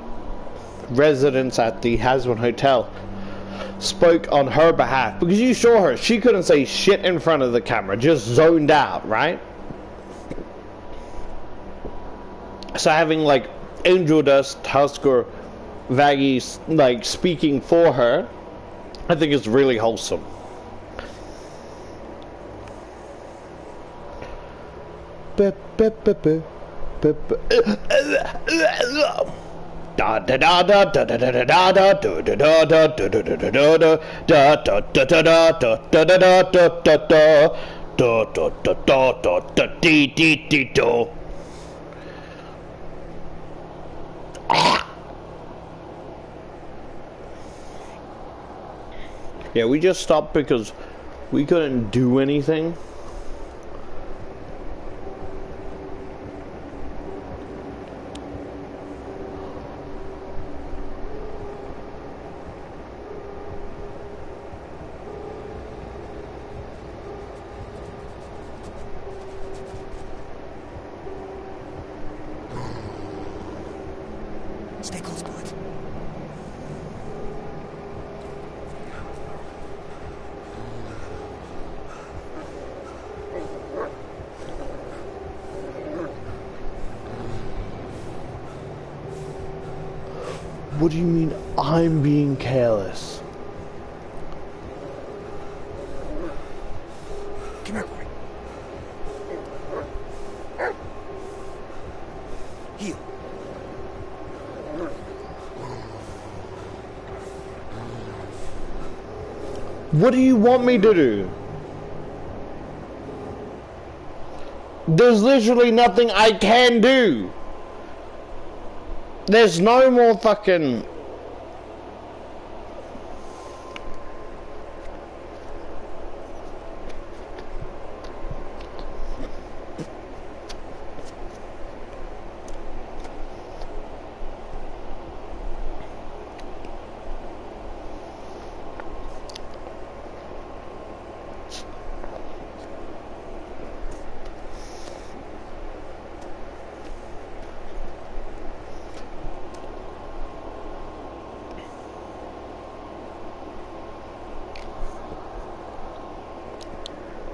residents at the Hasbin Hotel spoke on her behalf, because you saw her, she couldn't say shit in front of the camera, just zoned out, right? So having like Angel Dust, Husker, Vaggie like speaking for her, I think it's really wholesome. Yeah, we just stopped because we couldn't do anything.
Stay close, boys.
What do you mean I'm being careless?
Come here, boy. Heal.
What do you want me to do? There's literally nothing I can do. There's no more fucking...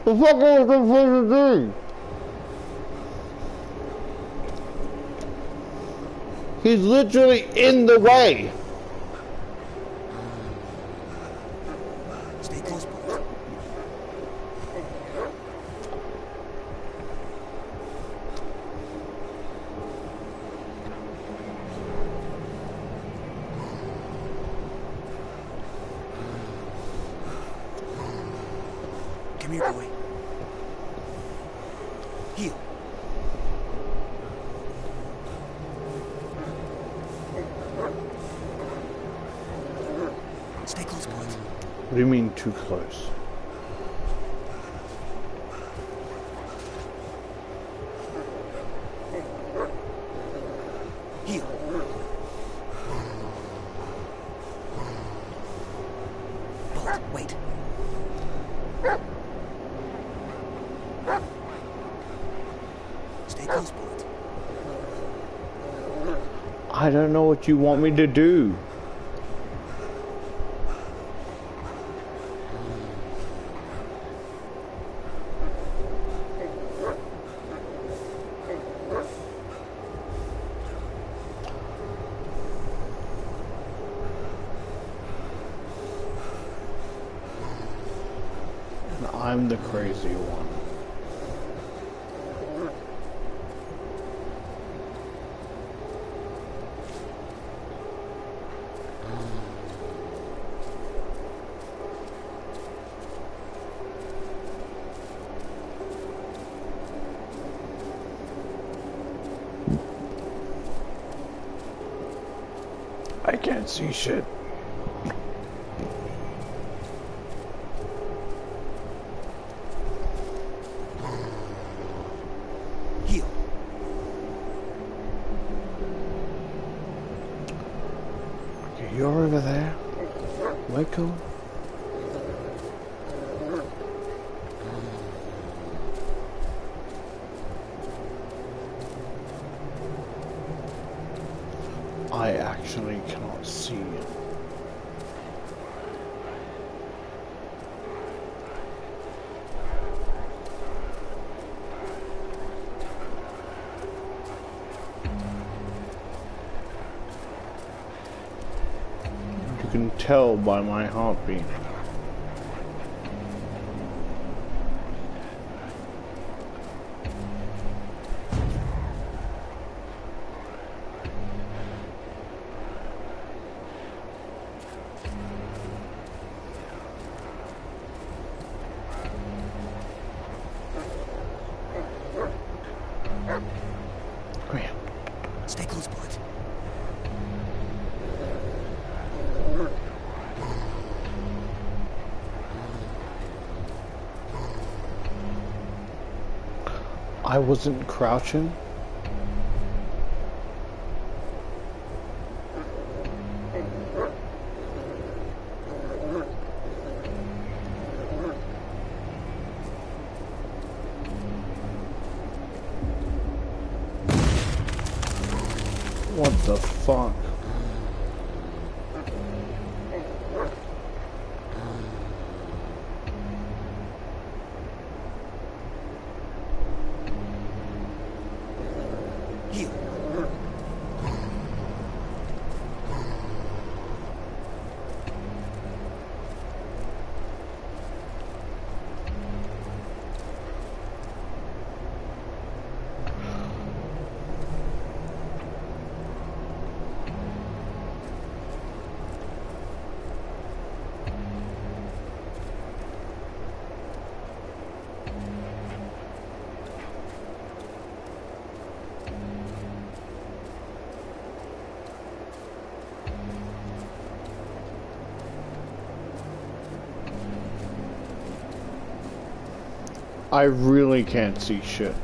The fuck am I supposed to do? He's literally in the way.
Stay close, boys. Come here, boy. Heal. Stay close, boys.
What do you mean too close?
Heal. Bolt, wait. Stay close, boys.
I don't know what you want me to do. And I'm the crazy one. I can't see shit.
Heal.
Okay, you're over there. Michael. I actually cannot see it. You can tell by my heartbeat. Come here.
Stay close, Bullet.
I wasn't crouching. What the fuck?
Heal.
I really can't see shit.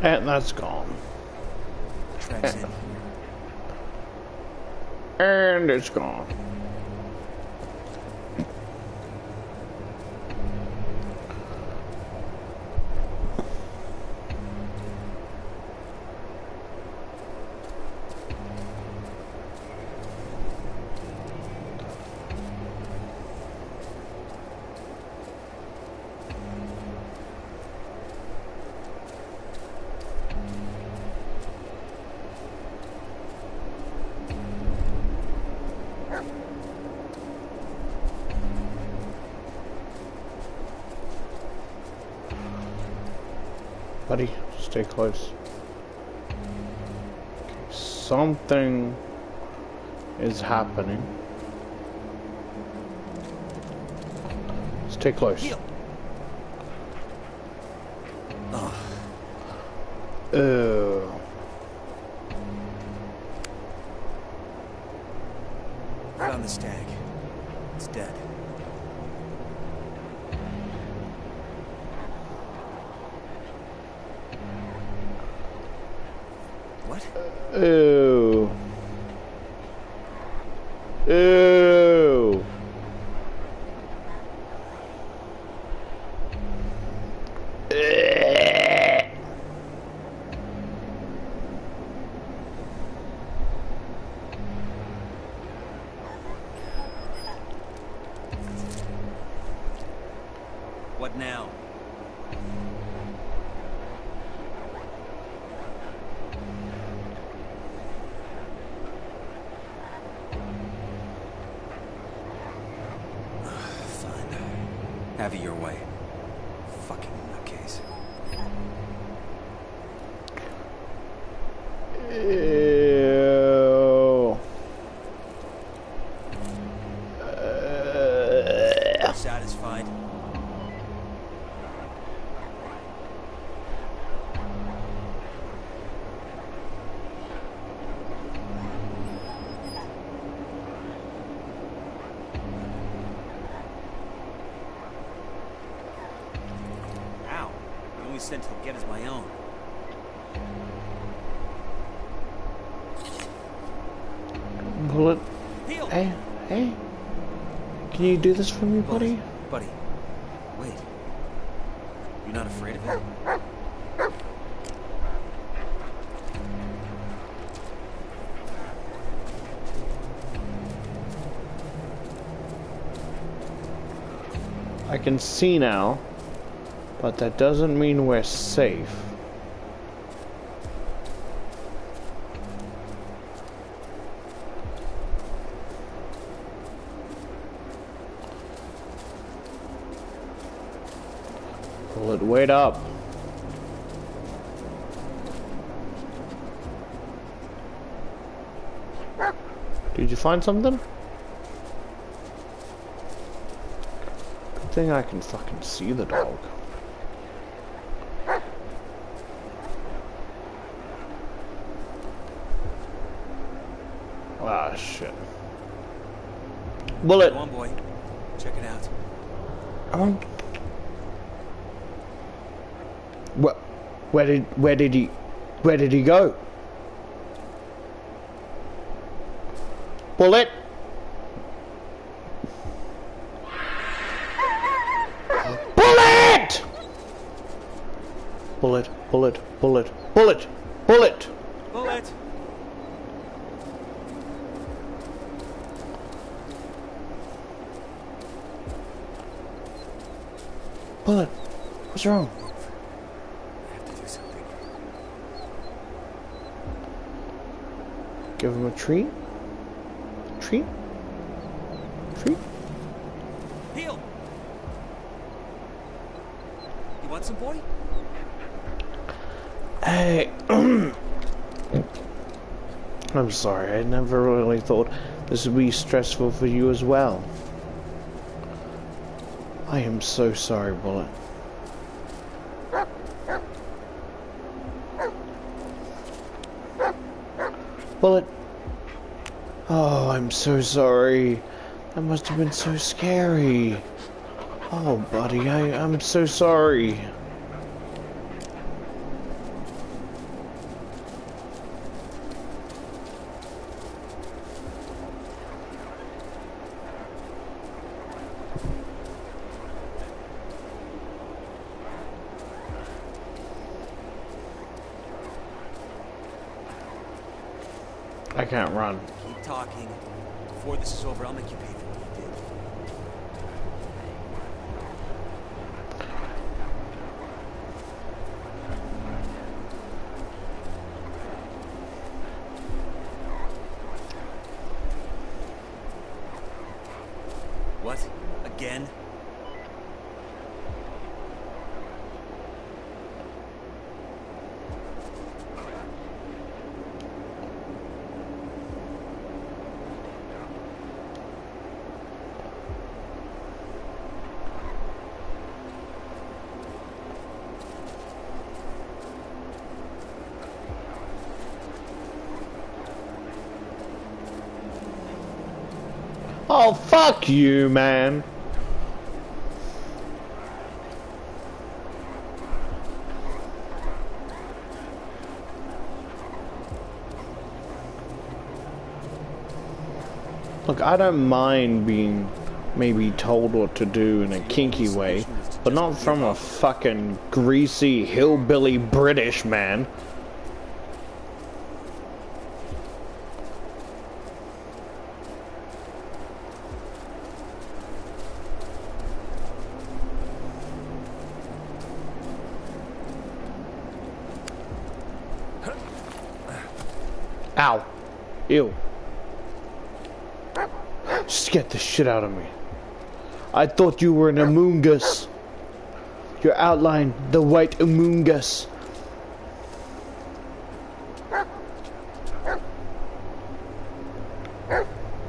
And that's gone.
Tracks in.
And it's gone. Buddy, stay close. Okay, something is happening. Stay close.
Heal. Oh, found the stag. It's dead. What?
Ew. Ew.
What now? Fine. Have it your way. Fucking nutcase.
Ew.
Satisfied? always said he'll get as my own.
Bullet.
Heel!
Hey, hey. Can you do this for me, buddy?
Buddy, wait. You're not afraid of him?
I can see now, but that doesn't mean we're safe. Bullet, wait up. Did you find something? Good thing I can fucking see the dog. Ah, shit. Bullet!
Come on, boy. Check it out.
Where did he go? Bullet! Bullet! Bullet, bullet, bullet, bullet, bullet!
Bullet!
Bullet, what's wrong?
I have to do something.
Give him a treat? Treat? Treat?
Heel! You want some, boy?
Hey, I'm sorry, I never really thought this would be stressful for you as well. I am so sorry, Bullet. Bullet. Oh, I'm so sorry. That must have been so scary. Oh, buddy, I'm so sorry. I can't run.
Keep talking. Before this is over, I'll make you pay for what you did. What? Again?
Oh, fuck you, man. Look, I don't mind being maybe told what to do in a kinky way, but not from a fucking greasy hillbilly British man. Ow. Ew. Scared the shit out of me. I thought you were an Among Us. Your outline, the white Among Us.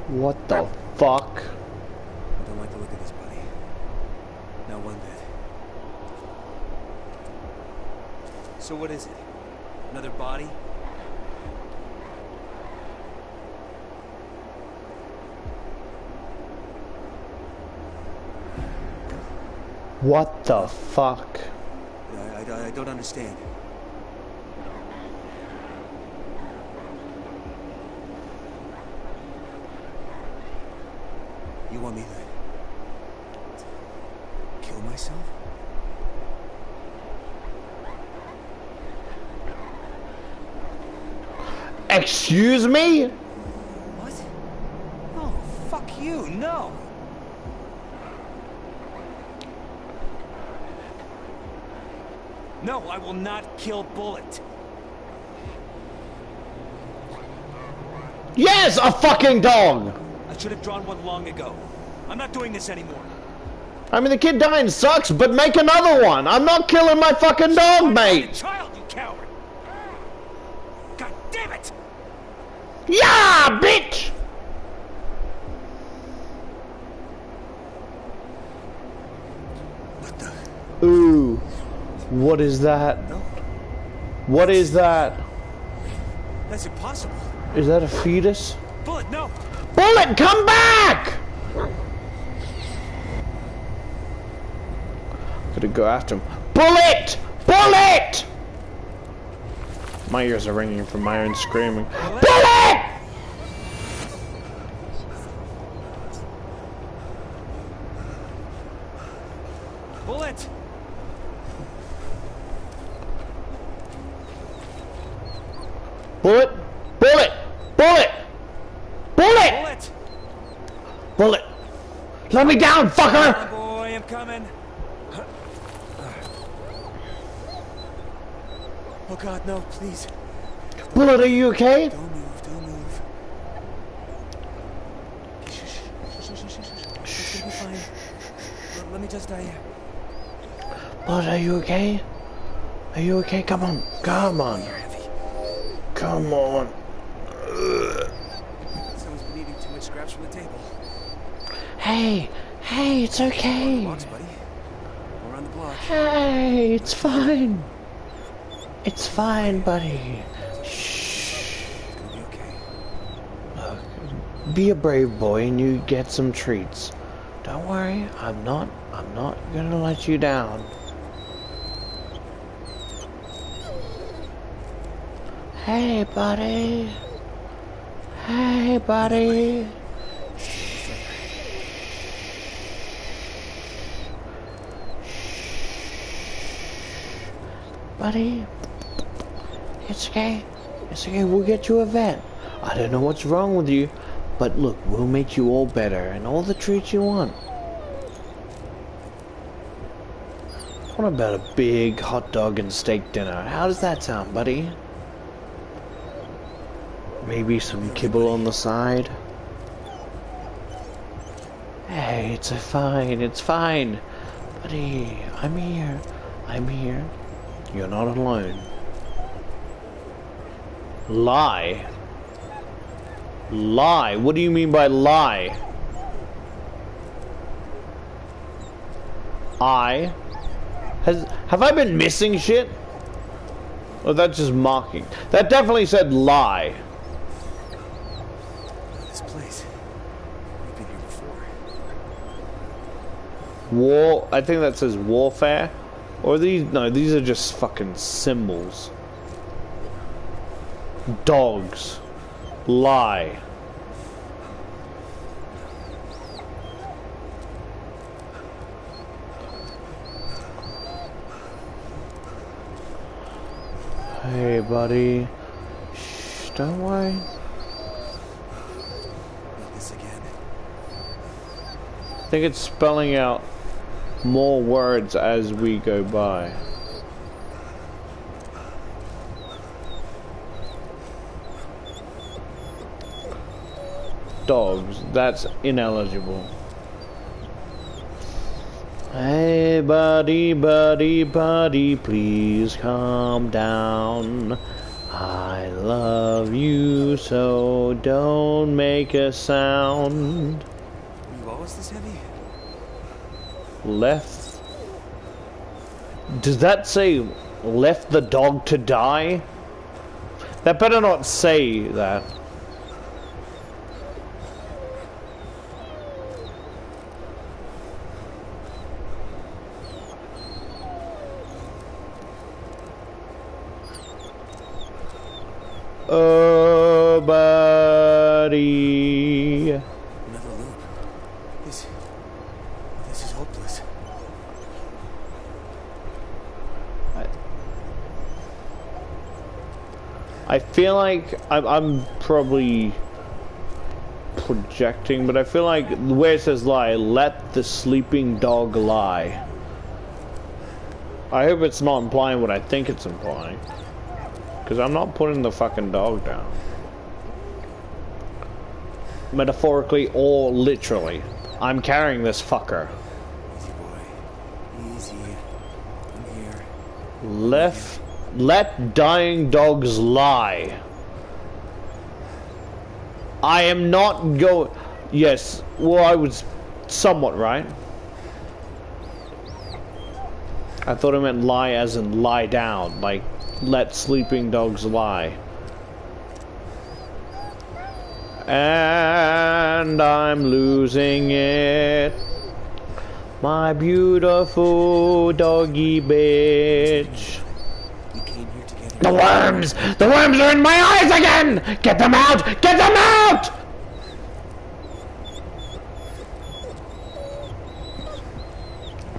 What the fuck?
I don't like the look of this, buddy. Not one bit. So what is it? Another body?
What the fuck?
I don't understand. You want me to kill myself?
Excuse me?
What? Oh, fuck you, no! No, I will not kill Bullet.
Yes, a fucking dog!
I should have drawn one long ago. I'm not doing this anymore.
I mean, the kid dying sucks, but make another one. I'm not killing my fucking dog,
I'm not a
mate.
child, you coward! God damn it!
Yeah, bitch!
What the?
Ooh, what is that?
No,
What is that?
that's impossible.
Is that a fetus?
Bullet, no!
Bullet, come back! Gotta go after him. Bullet! Bullet! My ears are ringing from my own screaming. Bullet!
Bullet!
Bullet! Bullet! Bullet! Bullet!
Bullet!
Bullet! Let me down, fucker!
Oh boy, I'm coming. Oh God, no, please.
Bullet, are you okay?
Don't move, don't move. Shh, shh, shh, shh, shh, shh, shh. It's gonna be fine. Let me just die here.
Bullet, are you okay? Are you okay? Come on. Come on.
You're heavy.
Come on.
Someone's been eating too much scraps from the table.
Hey, hey, it's okay.
Blocks, buddy. We're on the block.
Hey, it's fine. It's fine, buddy. Shh.
It's gonna be okay.
Look, be a brave boy and you get some treats. Don't worry, I'm not gonna let you down. Hey, buddy. Hey, buddy. Buddy, it's okay. It's okay. We'll get you a vet. I don't know what's wrong with you, but look, we'll make you all better and all the treats you want. What about a big hot dog and steak dinner? How does that sound, buddy? Maybe some kibble on the side. Hey, it's fine. It's fine, buddy. I'm here. I'm here. You're not alone. Lie? Lie? What do you mean by lie? Have I been missing shit? Or that's just mocking? That definitely said lie.
This place. We've been here before.
War, I think that says warfare. Or these, no, these are just fucking symbols. Dogs. Lie. Hey, buddy. Shh, don't worry.
Not this again.
I think it's spelling out more words as we go by. Dogs, that's ineligible. Hey, buddy, buddy, buddy, please calm down. I love you, so don't make a sound.
Were you always this heavy?
Left? Does that say left the dog to die? That better not say that. Oh, buddy.
Another loop. This is hopeless.
I feel like I'm probably projecting, but I feel like where it says lie, let the sleeping dog lie. I hope it's not implying what I think it's implying. Because I'm not putting the fucking dog down. Metaphorically or literally. I'm carrying this fucker.
Easy, boy. Easy. I'm here.
Let dying dogs lie. I am not going... Yes, well, I was somewhat right. I thought it meant lie as in lie down, like let sleeping dogs lie. And I'm losing it. My beautiful doggy bitch.
We came here together.
The worms! The worms are in my eyes again! Get them out! Get them out!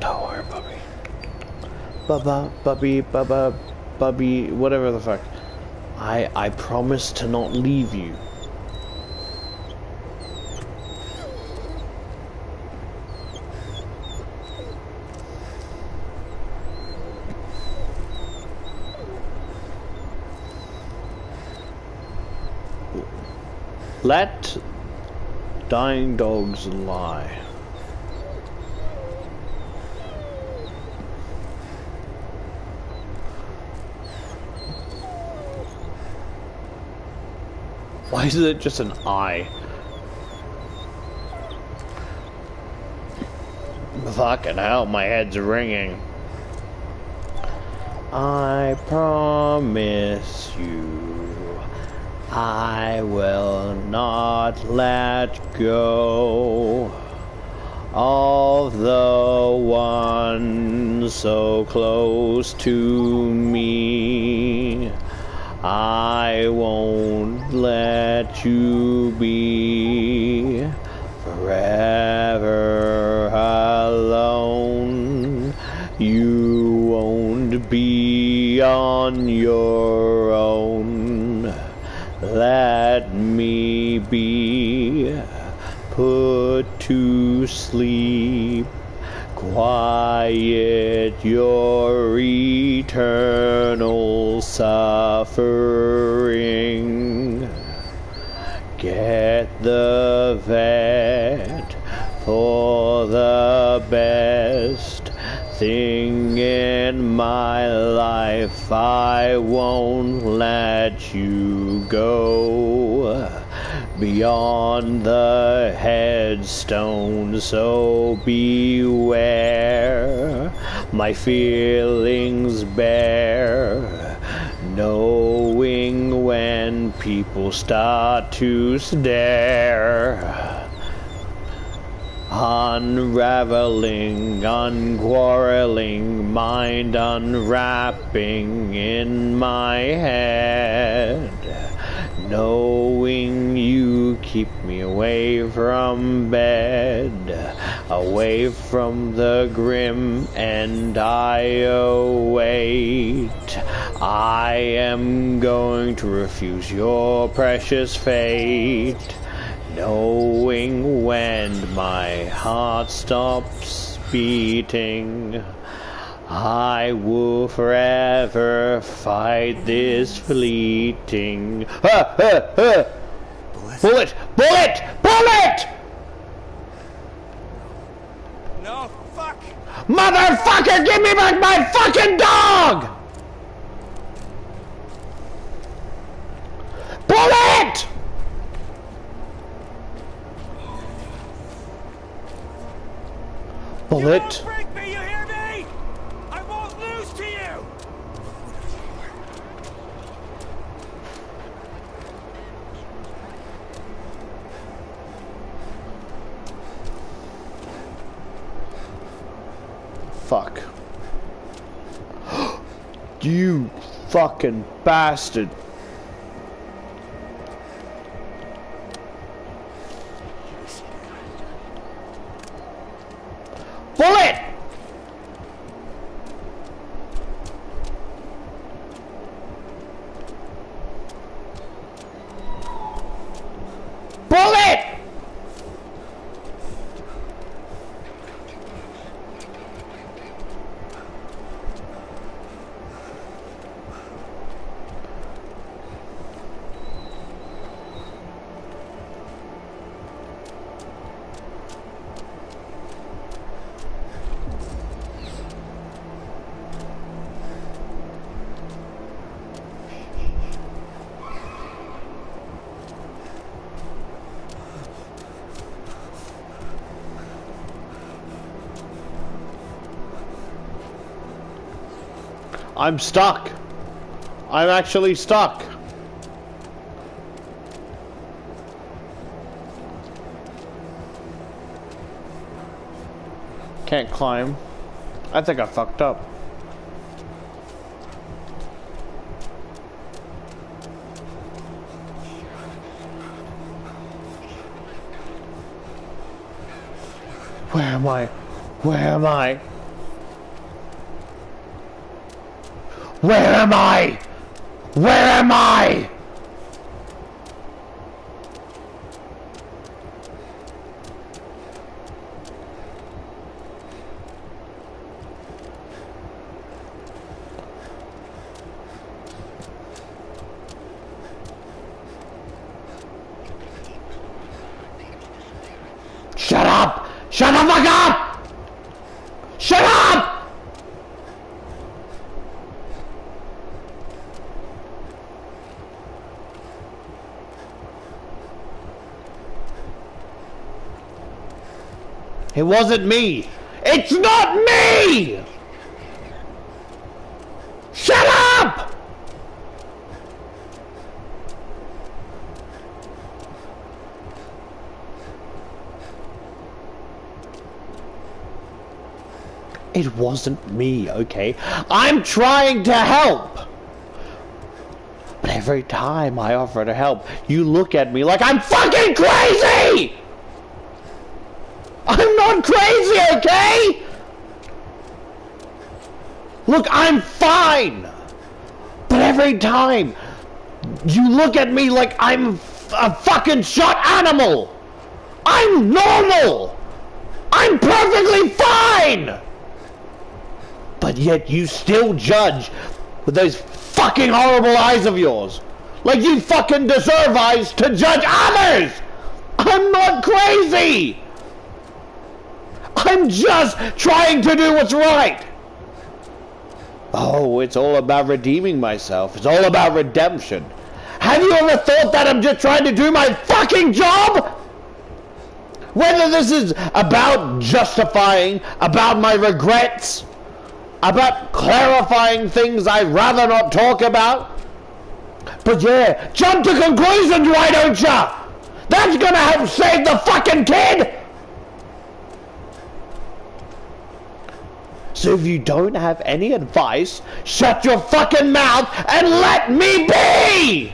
Don't worry, Bubby. Bubby, whatever the fuck. I promise to not leave you. Let dying dogs lie. Why is it just an I? Fucking hell, my head's ringing. I promise you, I will not let go of the one so close to me. I won't let you be forever alone. You won't be on your own. Let me be put to sleep. Quiet your eternal suffering. Get the vet for the best thing in my life. I won't let you go beyond the headstone, so beware my feelings bare, knowing when people start to stare. Unraveling, unquarreling, mind unwrapping in my head, knowing you keep me away from bed, away from the grim, and I await. I am going to refuse your precious fate, knowing when my heart stops beating, I will forever fight this fleeting. Bullet! Bullet! Bullet!
No, fuck!
Motherfucker, give me back my fucking dog! Bullet! Bullet.
You won't break me, you hear me? I won't lose to you!
Fuck. You fucking bastard. Bullet! Bullet! I'm stuck. I'm actually stuck. Can't climb. I think I fucked up. Where am I? Where am I? Where am I? Where am I? Shut up! Shut the fuck up! Shut up! It wasn't me. It's not me! Shut up! It wasn't me, okay? I'm trying to help! But every time I offer to help, you look at me like I'm fucking crazy! I'm not crazy, okay? Look, I'm fine! But every time, you look at me like I'm a fucking shot animal! I'm normal! I'm perfectly fine! But yet you still judge with those fucking horrible eyes of yours. Like you fucking deserve eyes to judge others! I'm not crazy! I'm just trying to do what's right! Oh, it's all about redeeming myself. It's all about redemption. Have you ever thought that I'm just trying to do my fucking job? Whether this is about justifying, about my regrets, about clarifying things I'd rather not talk about. But yeah, jump to conclusions, why don't ya? That's gonna help save the fucking kid! So if you don't have any advice, shut your fucking mouth and let me be!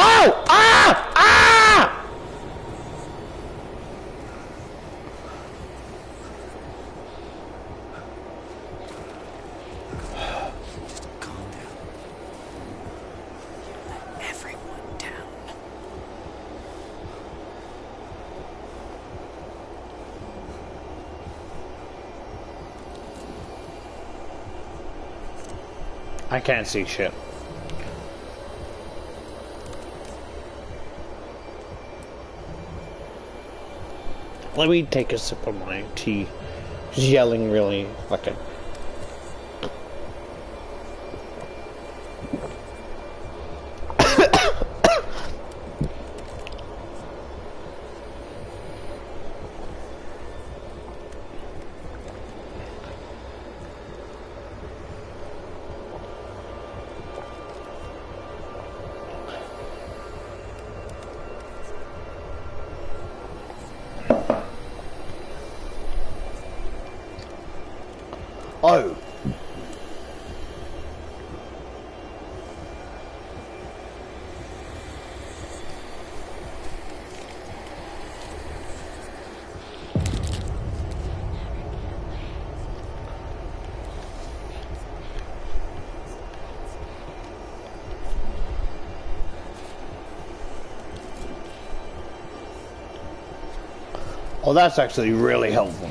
Oh! Ah! Ah!
Calm down. Let everyone down.
I can't see shit. Let me take a sip of my tea. Just yelling really fucking. Oh. Oh, that's actually really helpful.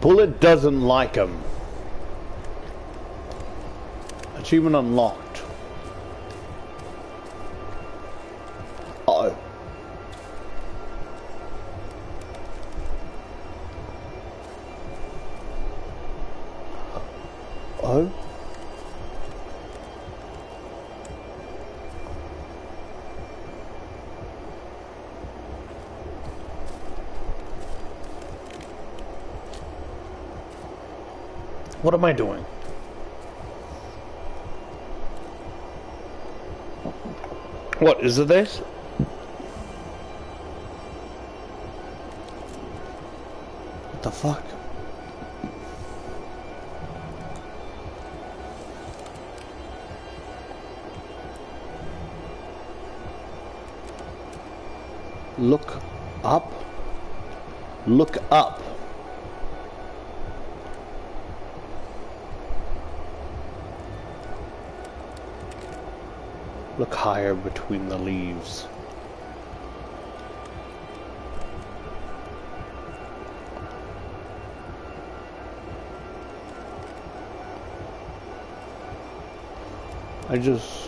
Bullet doesn't like him. Achievement unlocked. Uh-oh. Oh? What am I doing? What is it this? What the fuck? Look up. Look up. Look higher between the leaves. I just...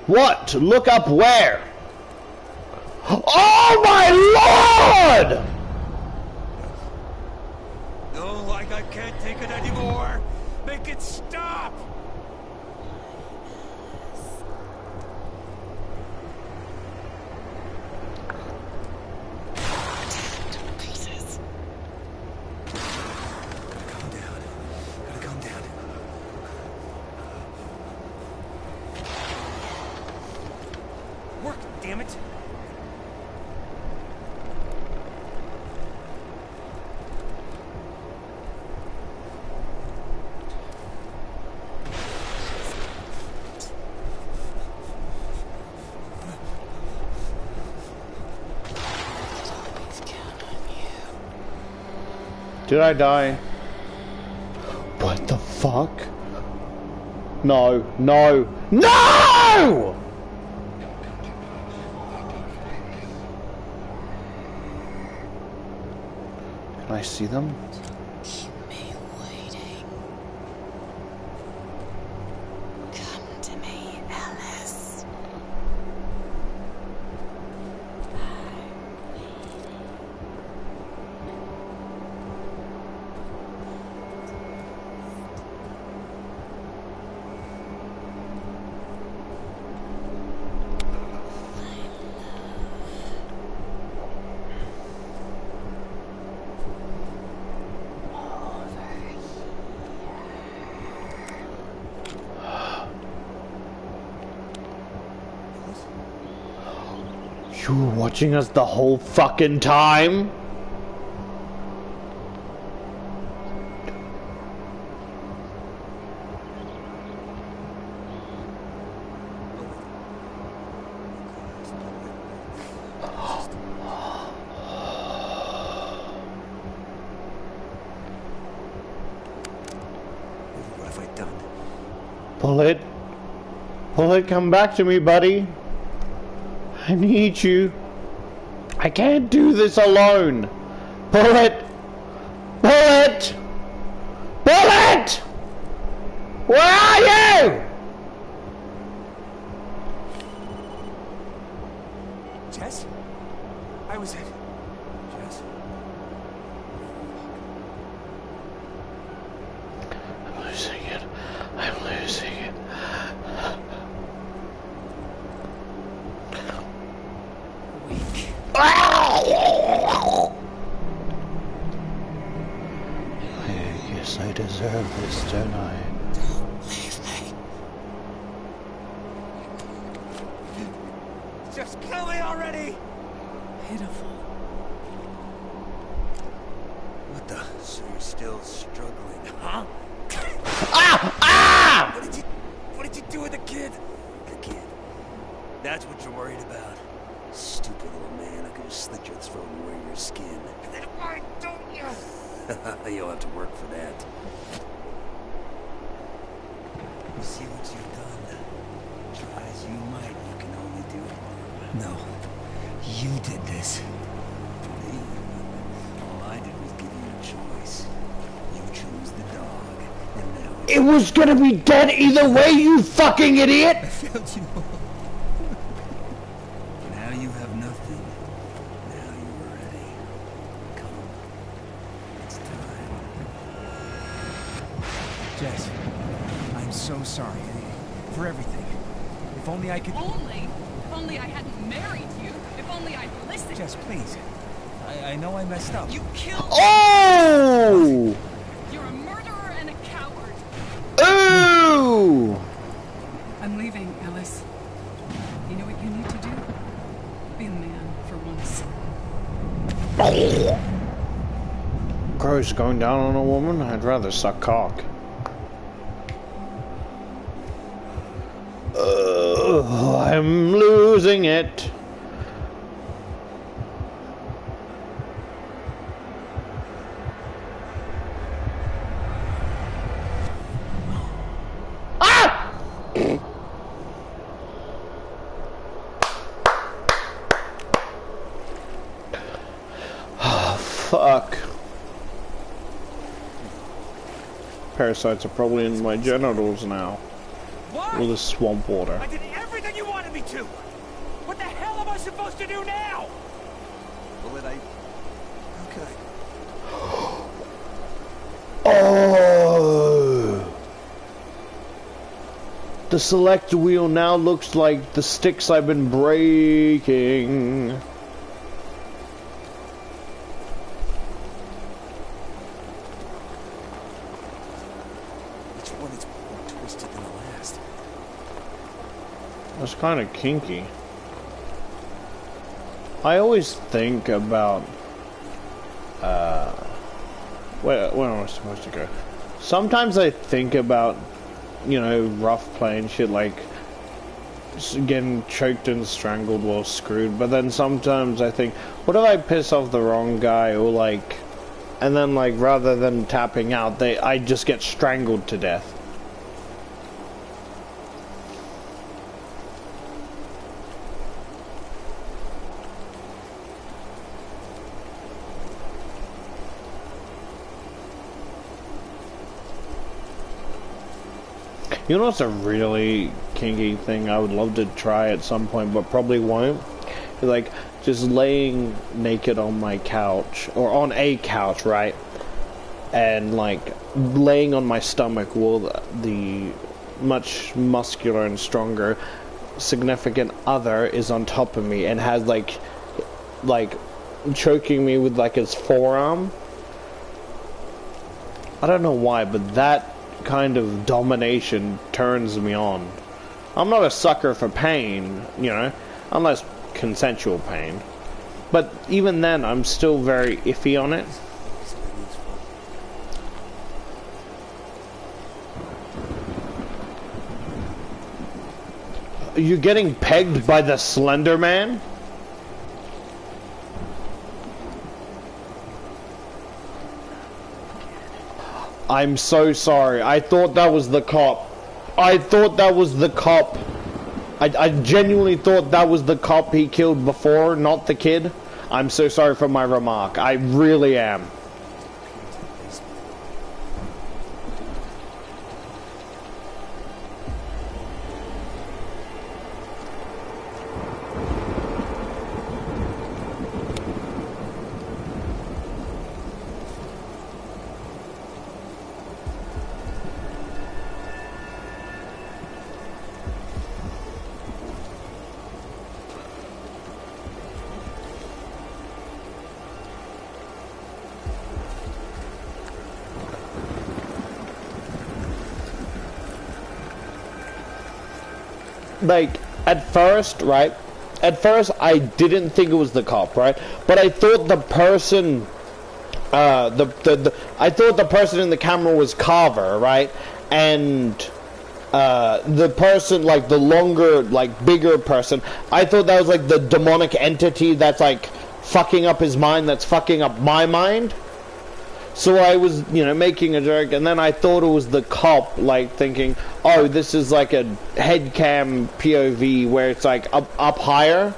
What? Look up where? Oh my lord!
No, like I can't take it anymore. Make it stop!
Pieces.
Calm down. Gotta calm down. Work, damn it!
Did I die? What the fuck? No, no, no! Can I see them?
Keep me waiting. Come to me, Alice.
You were watching us the whole fucking time?
What have I done?
Bullet. Bullet, come back to me, buddy. I need you. I can't do this alone. Bullet! Bullet! Bullet! Where are you? deserve this, don't I?
Leave me.
Just kill me already!
Pitiful.
What the? So you're still struggling, huh?
Ah! Ah!
What did you do with the kid? The kid. That's what you're worried about. Stupid little man, I could have slit your throat and wear your skin. Then why don't you? You'll have to work for that. You see what you've done? Try as you might, you can only do harm. No. You did this. Me? All I did was give you a choice. You chose the dog, and now
It was gonna be dead either way, you fucking idiot!
I failed you. Now you have nothing. Now you are ready. Come. It's time.
Jess, I'm so sorry for everything. If only I could...
If only I hadn't married you. If only I'd listened.
Jess, please. I know I messed up.
You killed.
Oh!
You're a murderer and a coward.
Ooh!
I'm leaving, Ellis. You know what you need to do? Be a man for once.
Gross, going down on a woman? I'd rather suck cock. I'm losing it. Ah! Oh, fuck. Parasites are probably in my genitals now.
Why?
All this swamp water.
I did everything you wanted me to! What the hell am I supposed to do now?
Well, then how could I...
Oh! The select wheel now looks like the sticks I've been breaking.
Which one is more twisted than the last?
That's kind of kinky. I always think about, where am I supposed to go? Sometimes I think about, you know, rough playing shit like getting choked and strangled while screwed, but then sometimes I think, what if I piss off the wrong guy, or like, and then like rather than tapping out, I just get strangled to death. You know what's a really kinky thing I would love to try at some point, but probably won't? Like, just laying naked on my couch, or on a couch, right? And, like, laying on my stomach while the much muscular and stronger significant other is on top of me and has, like, choking me with, like, his forearm. I don't know why, but that kind of domination turns me on. I'm not a sucker for pain, you know, unless consensual pain. But even then, I'm still very iffy on it. Are you getting pegged by the Slender Man? I'm so sorry. I thought that was the cop. I thought that was the cop. I genuinely thought that was the cop he killed before, not the kid. I'm so sorry for my remark. I really am. like, at first, right? At first, I didn't think it was the cop, right? But I thought the person, I thought the person in the camera was Carver, right? And the person, like the longer, like bigger person, I thought that was like the demonic entity that's like fucking up his mind, that's fucking up my mind. So I was, you know, making a joke, and then I thought it was the cop, like thinking, oh, this is like a headcam POV where it's like up higher.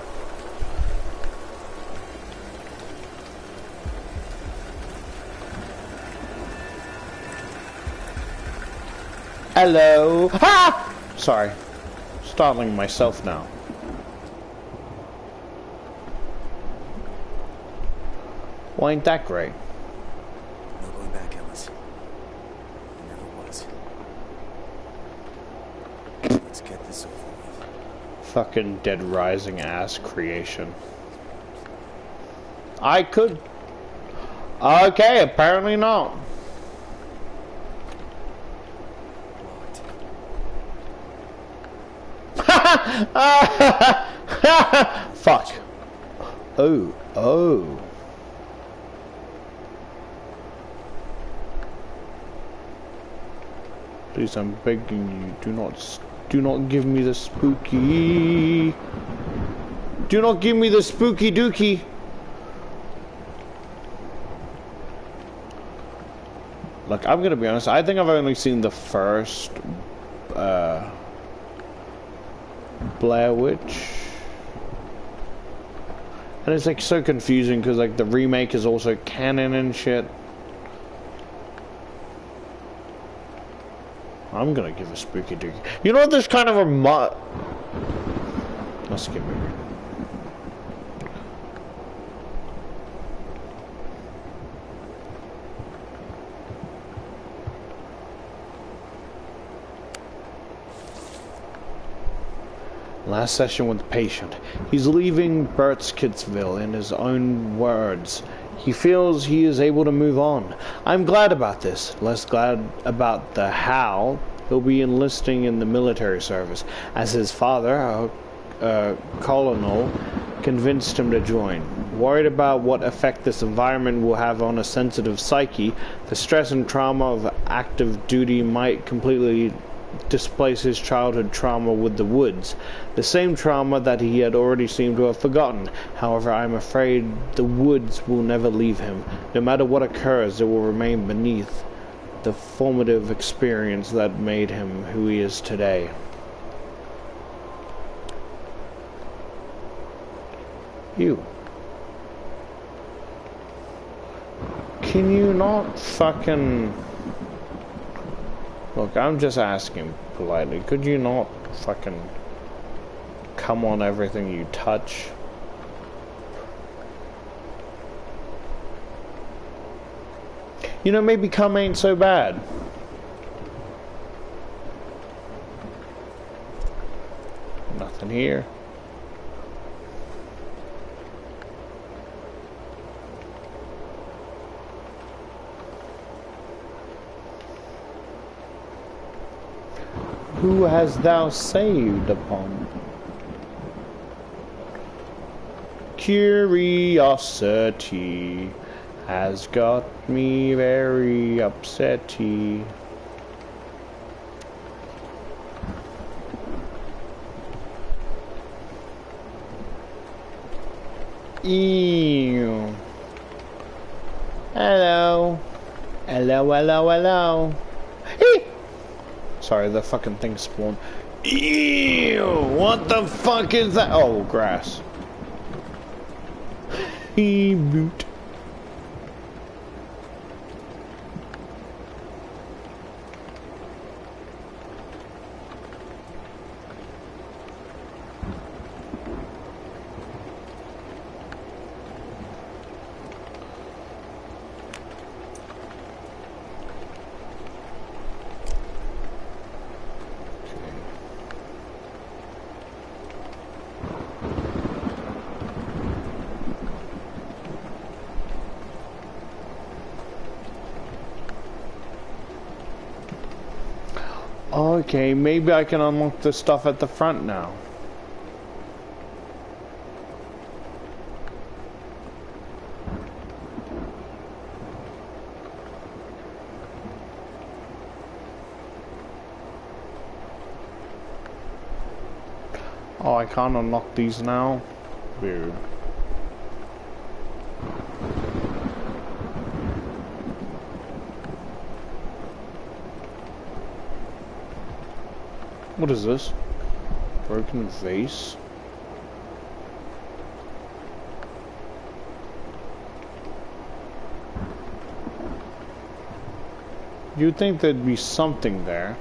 Hello. Ah! Sorry. Startling myself now. Well, ain't that great?
No going back, Ellis. It never was. Let's get this over with.
Fucking Dead Rising ass creation. I could. Okay, apparently not. Fuck. Oh, oh. Please, I'm begging you, do not give me the spooky. Do not give me the spooky dookie. Look, I'm gonna be honest, I think I've only seen the first, Blair Witch. And it's like so confusing because like the remake is also canon and shit. I'm gonna give a spooky dookie. You know what this kind of let's skip it. Last session with the patient. He's leaving Bert's Kidsville in his own words. He feels he is able to move on. I'm glad about this. Less glad about the how. He'll be enlisting in the military service, as his father, colonel, convinced him to join. Worried about what effect this environment will have on a sensitive psyche, the stress and trauma of active duty might completely displace his childhood trauma with the woods, the same trauma that he had already seemed to have forgotten. However, I'm afraid the woods will never leave him. No matter what occurs, it will remain beneath the formative experience that made him who he is today. You. Can you not fucking... Look, I'm just asking politely. Could you not fucking come on everything you touch? You know, maybe cum ain't so bad. Nothing here. Who hast thou saved upon? Curiosity has got me very upsetty. Ew. Hello. Hello, hello, hello. Eee! Sorry, the fucking thing spawned. Ew! What the fuck is that? Oh, grass. Boot. Okay, maybe I can unlock the stuff at the front now. Oh, I can't unlock these now? Weird. What is this? Broken vase? You'd think there'd be something there.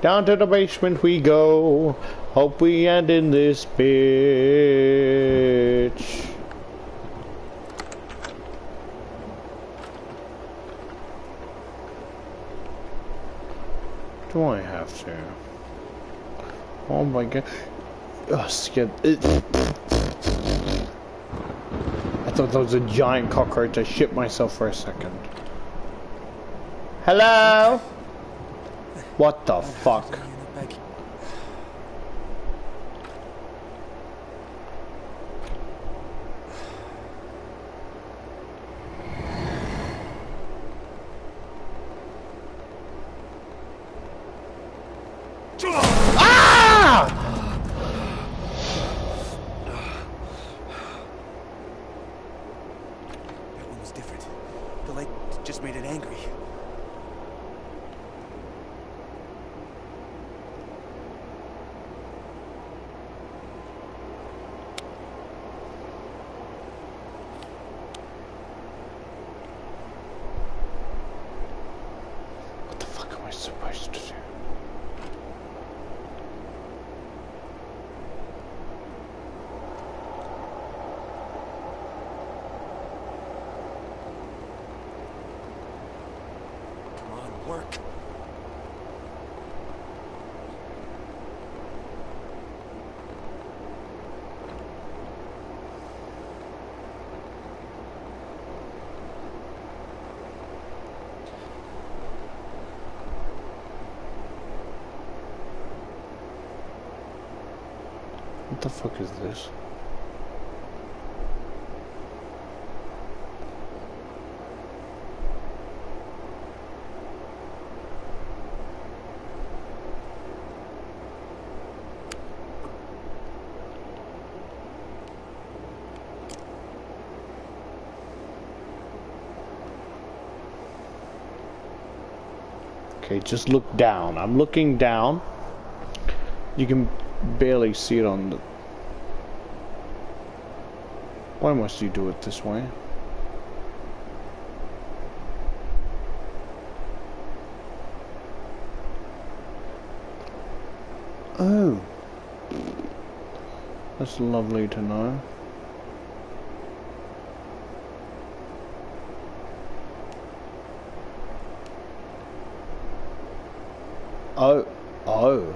Down to the basement we go. Hope we end in this bitch. Do I have to? Oh my god. Oh, scared. I thought that was a giant cockroach. I shit myself for a second. Hello? What the fuck?
That one was different. The light just made it angry.
What the fuck am I supposed to do?
Come on, work.
What the fuck is this? Okay, just look down. I'm looking down. You can barely see it on the... Why must you do it this way? Oh. That's lovely to know. Oh. Oh.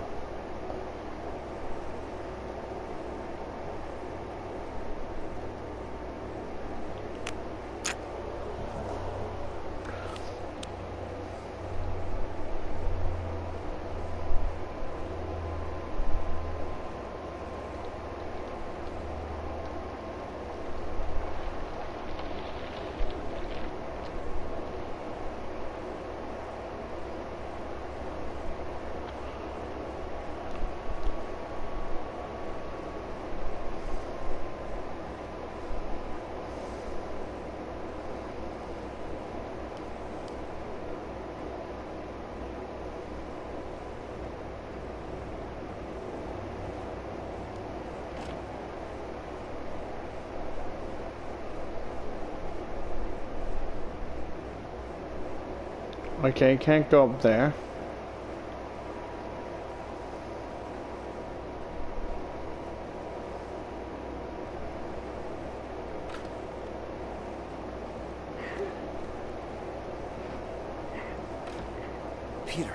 Okay, can't go up there.
Peter.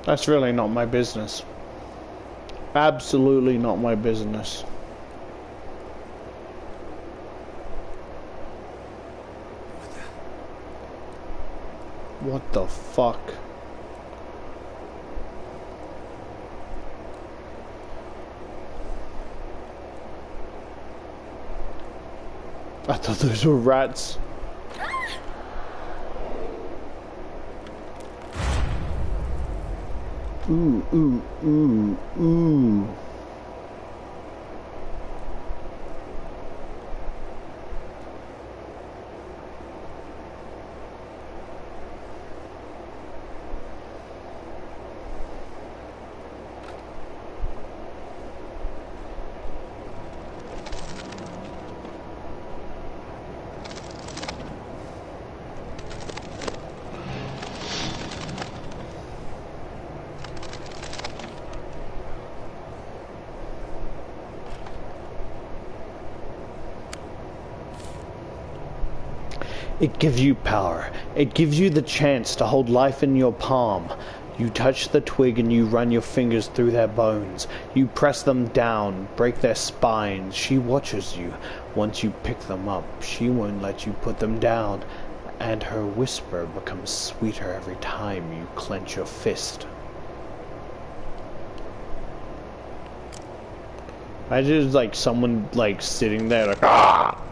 That's really not my business. Absolutely not my business. What the fuck? I thought those were rats. Ooh, ooh, ooh, ooh. It gives you power. It gives you the chance to hold life in your palm. You touch the twig and you run your fingers through their bones. You press them down, break their spines. She watches you. Once you pick them up, she won't let you put them down. And her whisper becomes sweeter every time you clench your fist. I just like someone like sitting there like ah.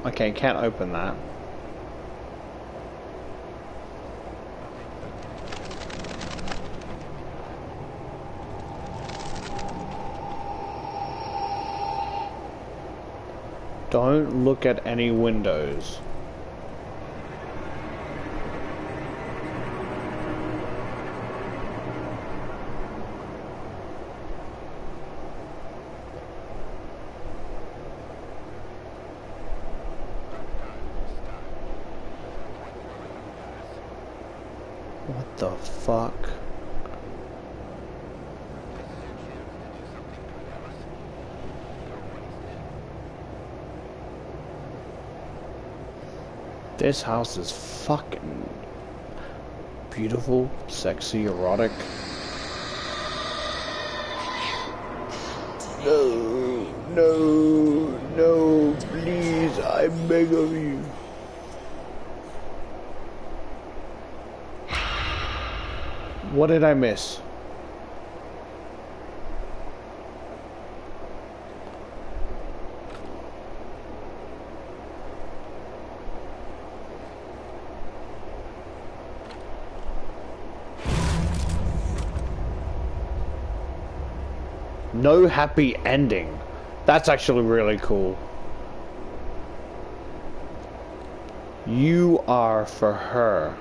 Okay, can't open that. Don't look at any windows. What the fuck? This house is fucking beautiful, sexy, erotic. No, no, no, please, I beg of you. What did I miss? No happy ending. That's actually really cool. You are for her.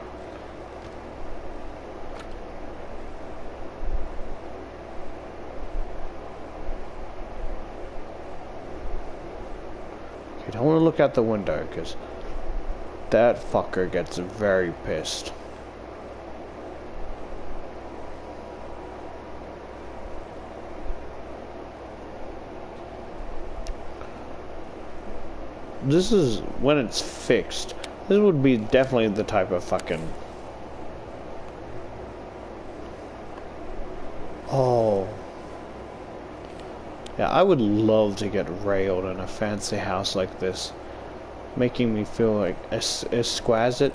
You don't want to look out the window because that fucker gets very pissed. This is when it's fixed. This would be definitely the type of fucking... Oh. Yeah, I would love to get railed in a fancy house like this. Making me feel like exquisite.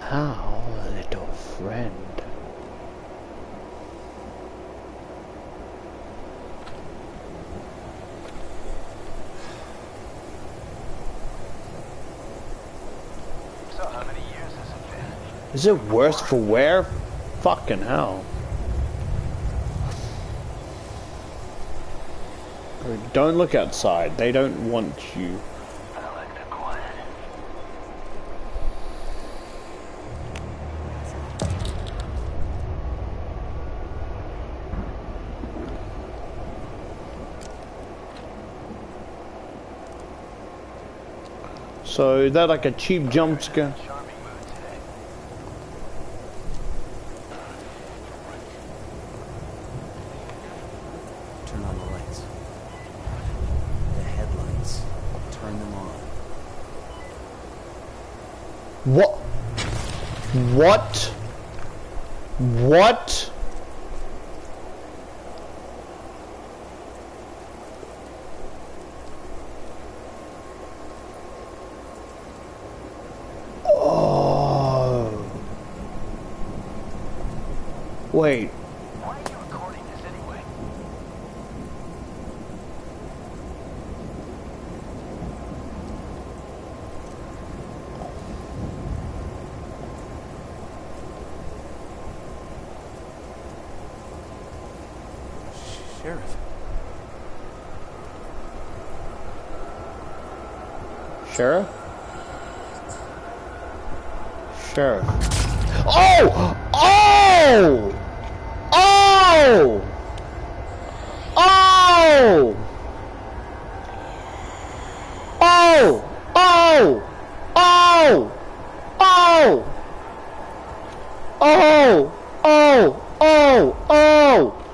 How, little friend?
So how many years has it been?
Is it worse for wear? Fucking hell. Don't look outside. They don't want you.
I like the quiet.
So is that like a cheap jump scare?
Turn on the lights. The headlights. Turn them on.
What? What? What? Oh. Wait.
Why are you recording this anyway?
Sheriff.
Sheriff? Sheriff. Oh! Oh! Oh! Oh! Oh! Oh! Oh! Oh! Oh! Oh! Oh! Oh!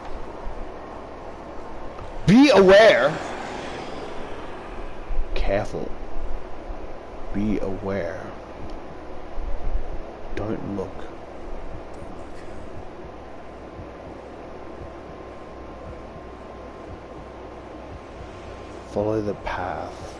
Be aware. Careful. Be aware. Don't look. Follow the path.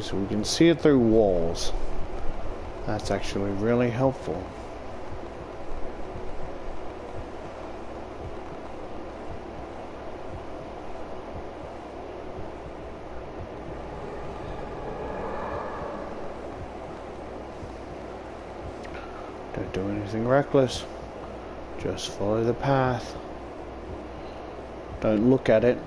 So we can see it through walls. That's actually really helpful. Don't do anything reckless. Just follow the path. Don't look at it.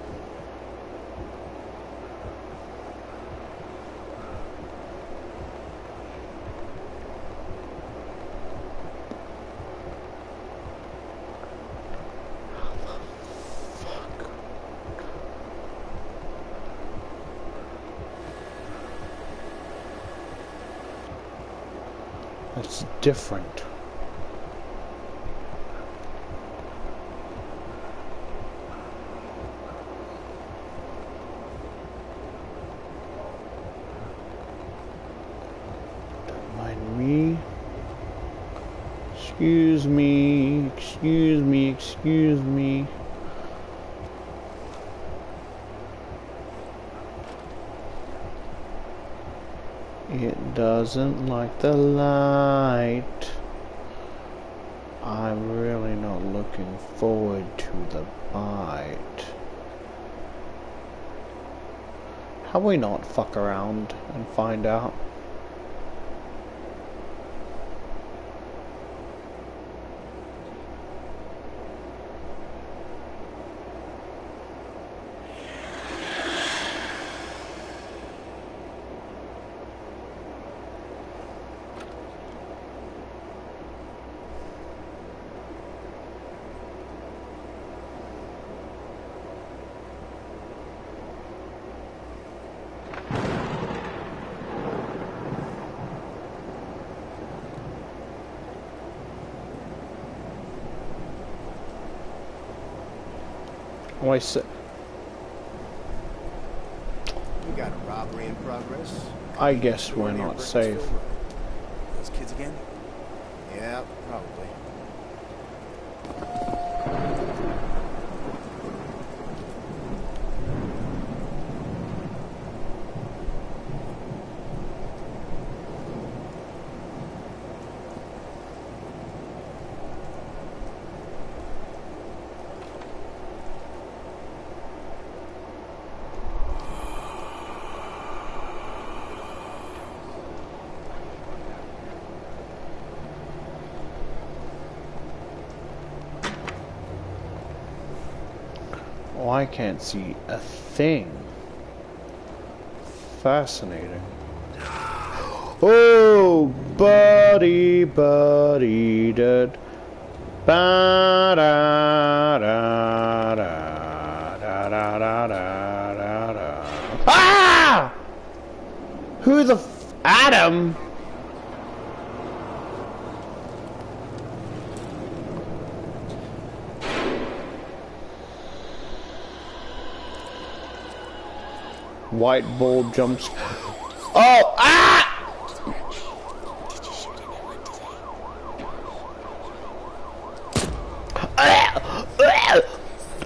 That's different. Don't mind me. Excuse me, excuse me, excuse me. It doesn't like the light. I'm really not looking forward to the bite. How we not fuck around and find out? Why so?
We got a robbery in progress.
I guess we're not safe.
Those kids again?
Yeah, probably.
I can't see a thing. Fascinating. Oh, buddy, buddy, did. Ba da da da da da da da da. Ah! Who the Adam? White bulb jumps. Oh! Ah!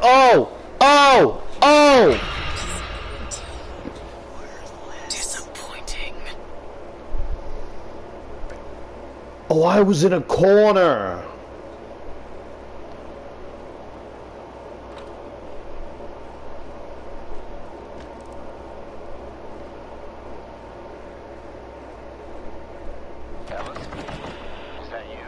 Oh! Oh! Oh!
Disappointing.
Oh, I was in a corner.
Ellis? Is that you?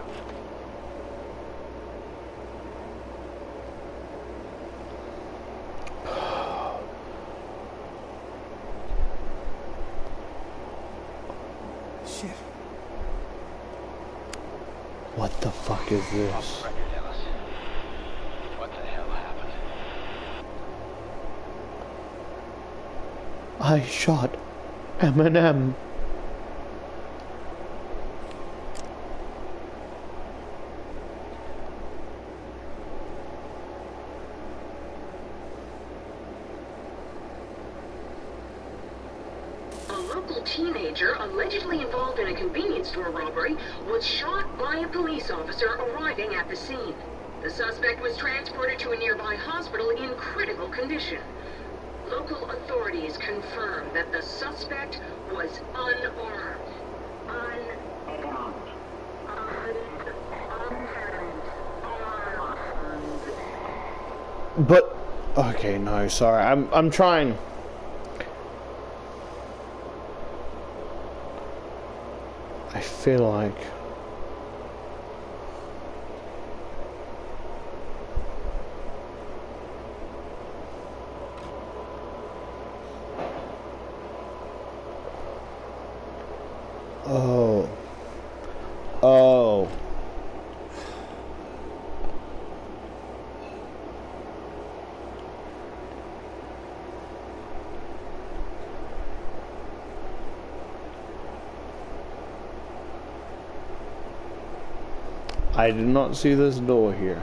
Shit.
What the fuck is this?
Record, Ellis. What the hell happened?
I shot Eminem.
A local teenager allegedly involved in a convenience store robbery was shot by a police officer arriving at the scene. The suspect was transported to a nearby hospital in critical condition. Local authorities confirmed that the suspect was unarmed. Unarmed.
But okay, no, sorry. I'm trying. I feel like oh. Oh. I did not see this door here.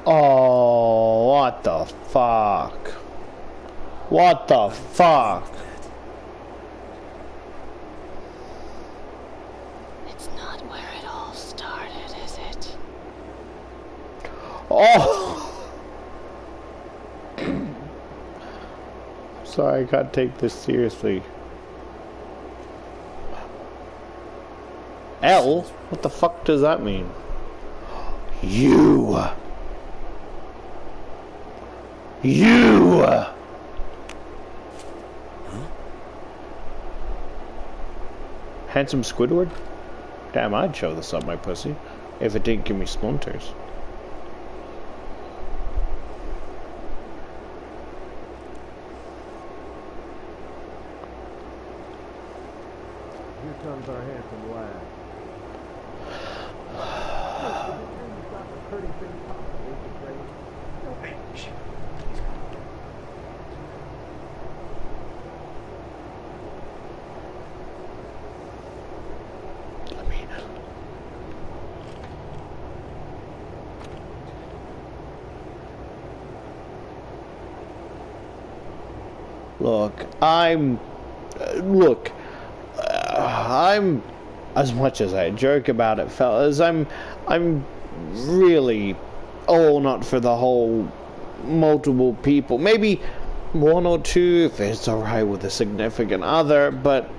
Oh, what the fuck? What the fuck?
It's not where it all started, is it?
Oh! Sorry, I can't take this seriously. L? What the fuck does that mean? You! You! Handsome Squidward? Damn, I'd show this up my pussy if it didn't give me splinters.
Here comes our handsome lad.
I mean, look, I'm, as much as I joke about it, fellas, I'm really all not for the whole multiple people. Maybe one or two if it's alright with a significant other, but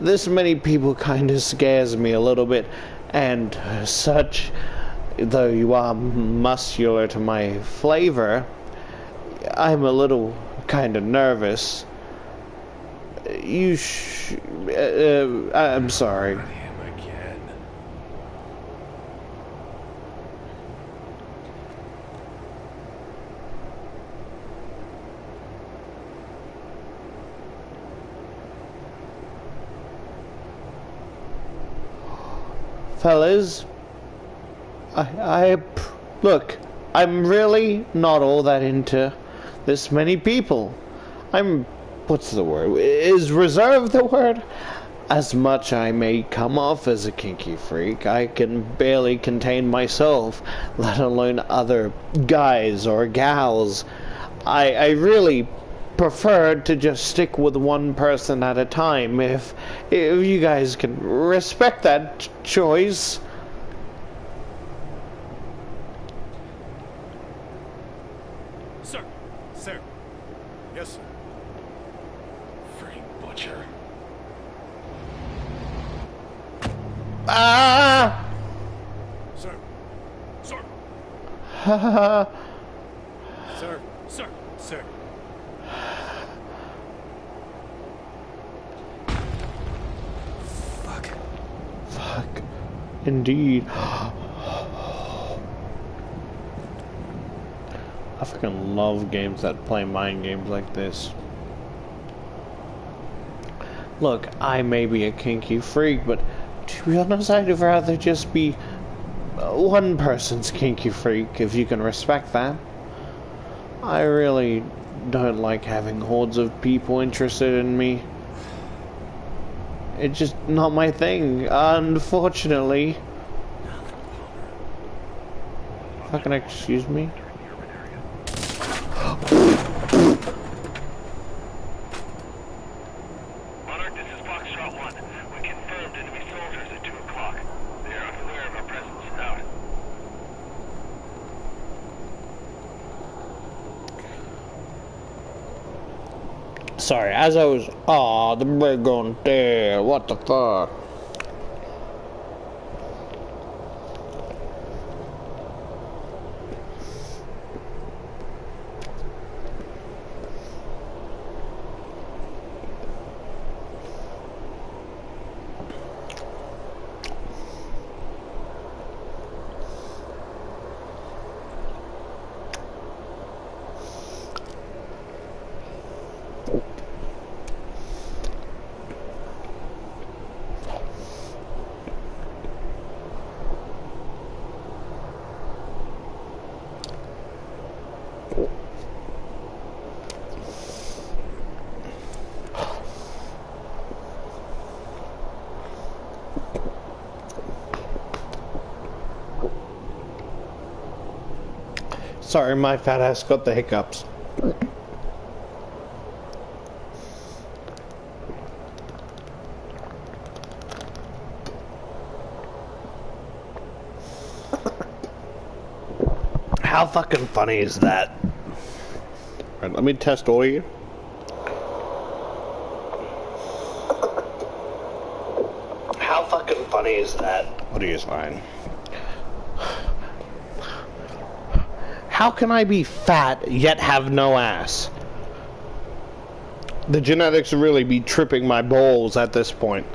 this many people kind of scares me a little bit, and such, though you are muscular to my flavor, I'm a little kind of nervous. I'm sorry.
Him again.
fellas, look, I'm really not all that into this many people. What's the word? Is reserve the word? As much I may come off as a kinky freak, I can barely contain myself, let alone other guys or gals. I really prefer to just stick with one person at a time. If you guys can respect that choice.
Sir. Sir. Yes, sir.
Freak butcher.
Ah!
Sir. Sir.
Haha.
Sir. Sir. Sir. Fuck.
Fuck. Indeed. I fucking love games that play mind games like this. Look, I may be a kinky freak, but to be honest, I'd rather just be one person's kinky freak, if you can respect that. I really don't like having hordes of people interested in me. It's just not my thing, unfortunately. Fucking excuse me?
Monarch, this is Foxtrot 1. We confirmed enemy soldiers at 2 o'clock. They are unaware of our presence. Out.
Sorry, as I was... Aw, the bird going there. What the fuck? Sorry, my fat ass got the hiccups. How fucking funny is that? Right, let me test all you. How fucking funny is that? What are you fine? How can I be fat yet have no ass? The genetics really be tripping my balls at this point.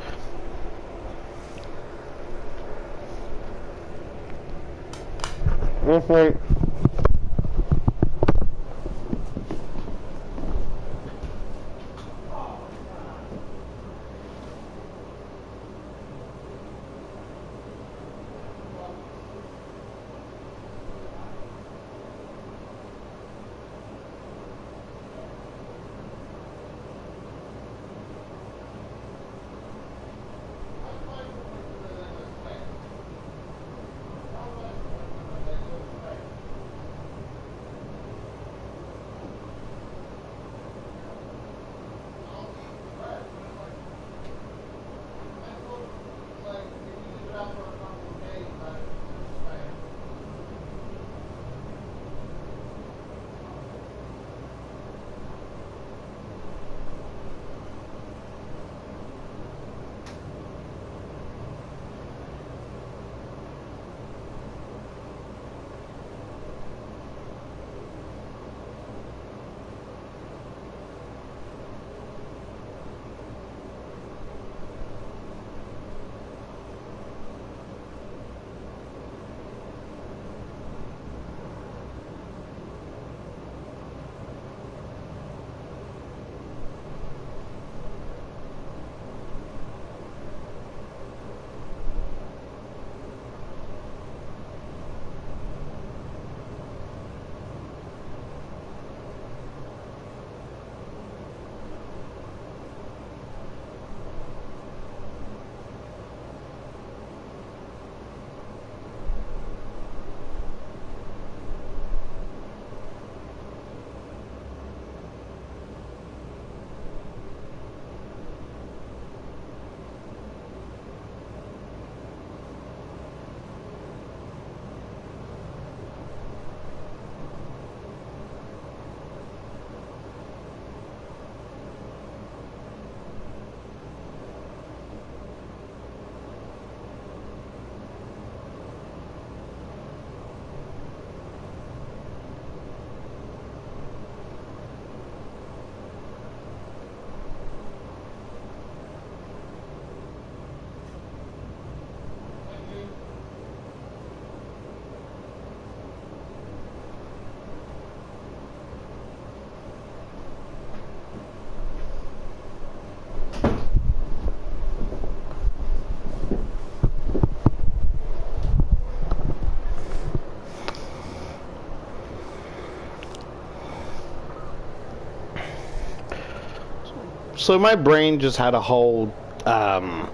So my brain just had a whole, pardon.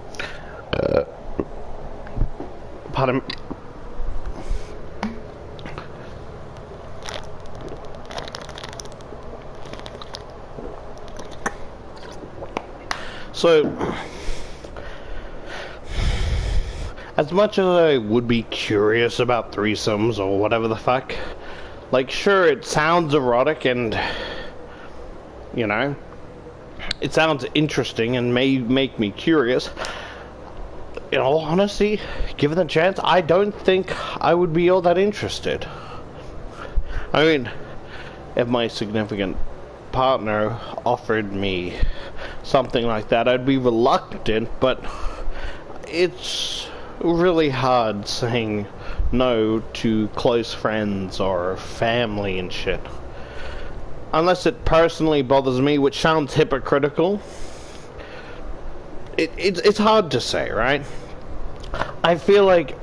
So, as much as I would be curious about threesomes or whatever the fuck, like, sure, it sounds erotic and, you know, it sounds interesting and may make me curious. In all honesty, given the chance, I don't think I would be all that interested. I mean, if my significant partner offered me something like that, I'd be reluctant, but it's really hard saying no to close friends or family and shit. Unless it personally bothers me, which sounds hypocritical. It's hard to say, right? I feel like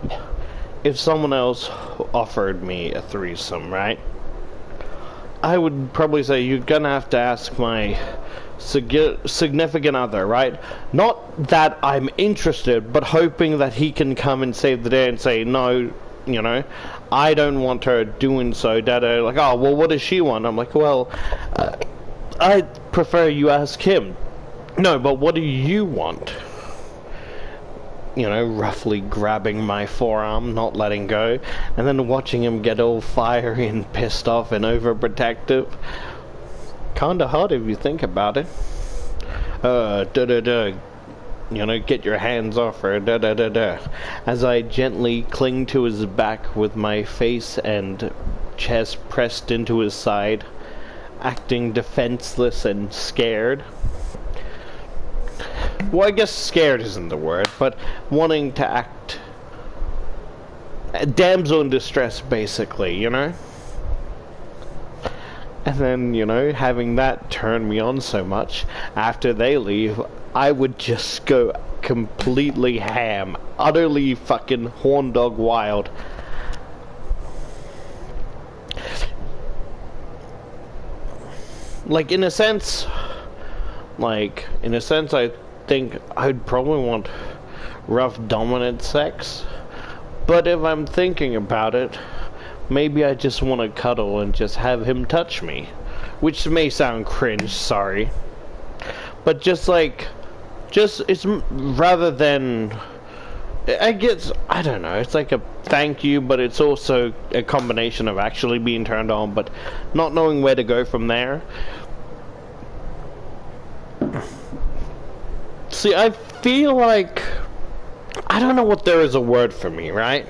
if someone else offered me a threesome, right? I would probably say you're gonna have to ask my significant other, right? Not that I'm interested, but hoping that he can come and save the day and say, no, you know, I don't want her doing so. Dada, like, oh, well, what does she want? I'm like, well, I prefer you ask him. No, but what do you want? You know, roughly grabbing my forearm, not letting go, and then watching him get all fiery and pissed off and overprotective. Kinda hard if you think about it. You know, get your hands off her, as I gently cling to his back with my face and chest pressed into his side, acting defenseless and scared. Well, I guess scared isn't the word, but wanting to act a damsel in distress, basically, you know? And then, you know, having that turn me on so much, after they leave, I would just go completely ham, utterly fucking horn dog wild. Like, in a sense, I think I'd probably want rough dominant sex, but if I'm thinking about it, maybe I just want to cuddle and just have him touch me, which may sound cringe, sorry, but just it's rather than, I guess, I don't know, it's like a thank you, but it's also a combination of actually being turned on but not knowing where to go from there. See, I feel like, I don't know what there is a word for me, right?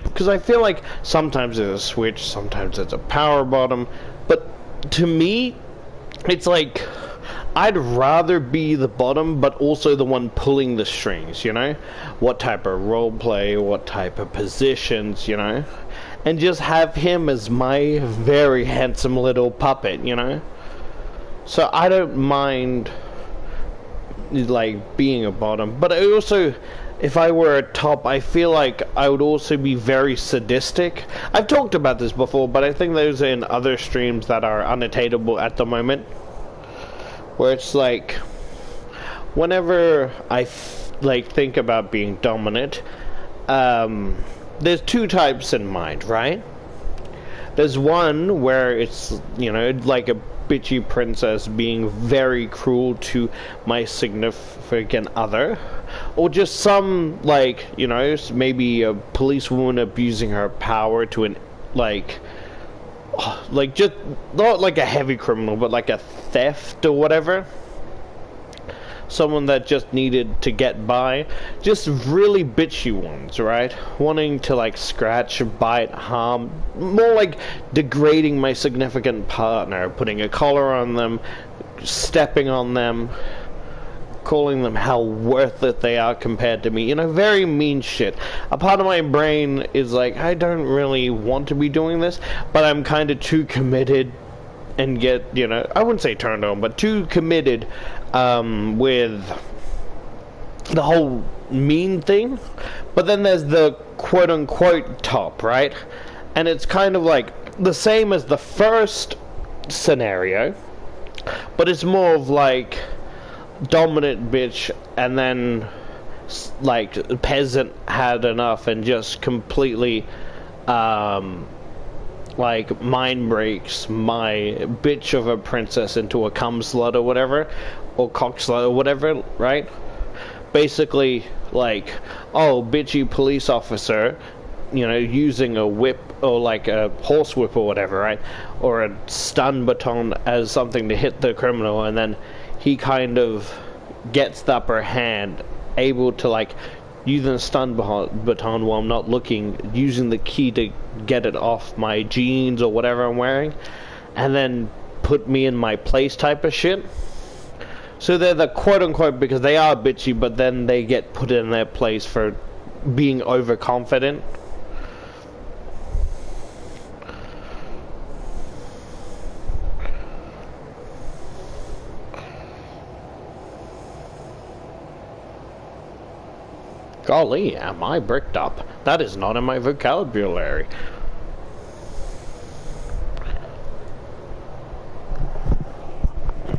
Because I feel like sometimes it's a switch, sometimes it's a power bottom, but to me, it's like, I'd rather be the bottom, but also the one pulling the strings, you know? What type of roleplay, what type of positions, you know? And just have him as my very handsome little puppet, you know? So I don't mind, like, being a bottom, but I also, if I were a top, I feel like I would also be very sadistic. I've talked about this before, but I think those are in other streams that are unattainable at the moment, where it's like, whenever I think about being dominant, there's two types in mind, right? There's one where it's, you know, like a bitchy princess being very cruel to my significant other, or just some, like, you know, maybe a policewoman abusing her power to an, like just not like a heavy criminal, but like a theft or whatever, someone that just needed to get by, just really bitchy ones, right? Wanting to like scratch, bite, harm, more like degrading my significant partner, putting a collar on them, stepping on them, calling them how worth it they are compared to me, you know, very mean shit. A part of my brain is like, I don't really want to be doing this, but I'm kind of too committed and get, you know, I wouldn't say turned on, but too committed with the whole mean thing. But then there's the quote-unquote top, right? And it's kind of like the same as the first scenario, but it's more of like, dominant bitch, and then like peasant had enough and just completely like mind breaks my bitch of a princess into a cum slut or whatever, or cock slut or whatever, right? Basically, like, oh, bitchy police officer, you know, using a whip or like a horse whip or whatever, right? Or a stun baton as something to hit the criminal, and then he kind of gets the upper hand, able to like using a stun baton while I'm not looking, using the key to get it off my jeans or whatever I'm wearing, and then put me in my place type of shit. So they're the quote-unquote, because they are bitchy, but then they get put in their place for being overconfident. Golly, am I bricked up? That is not in my vocabulary.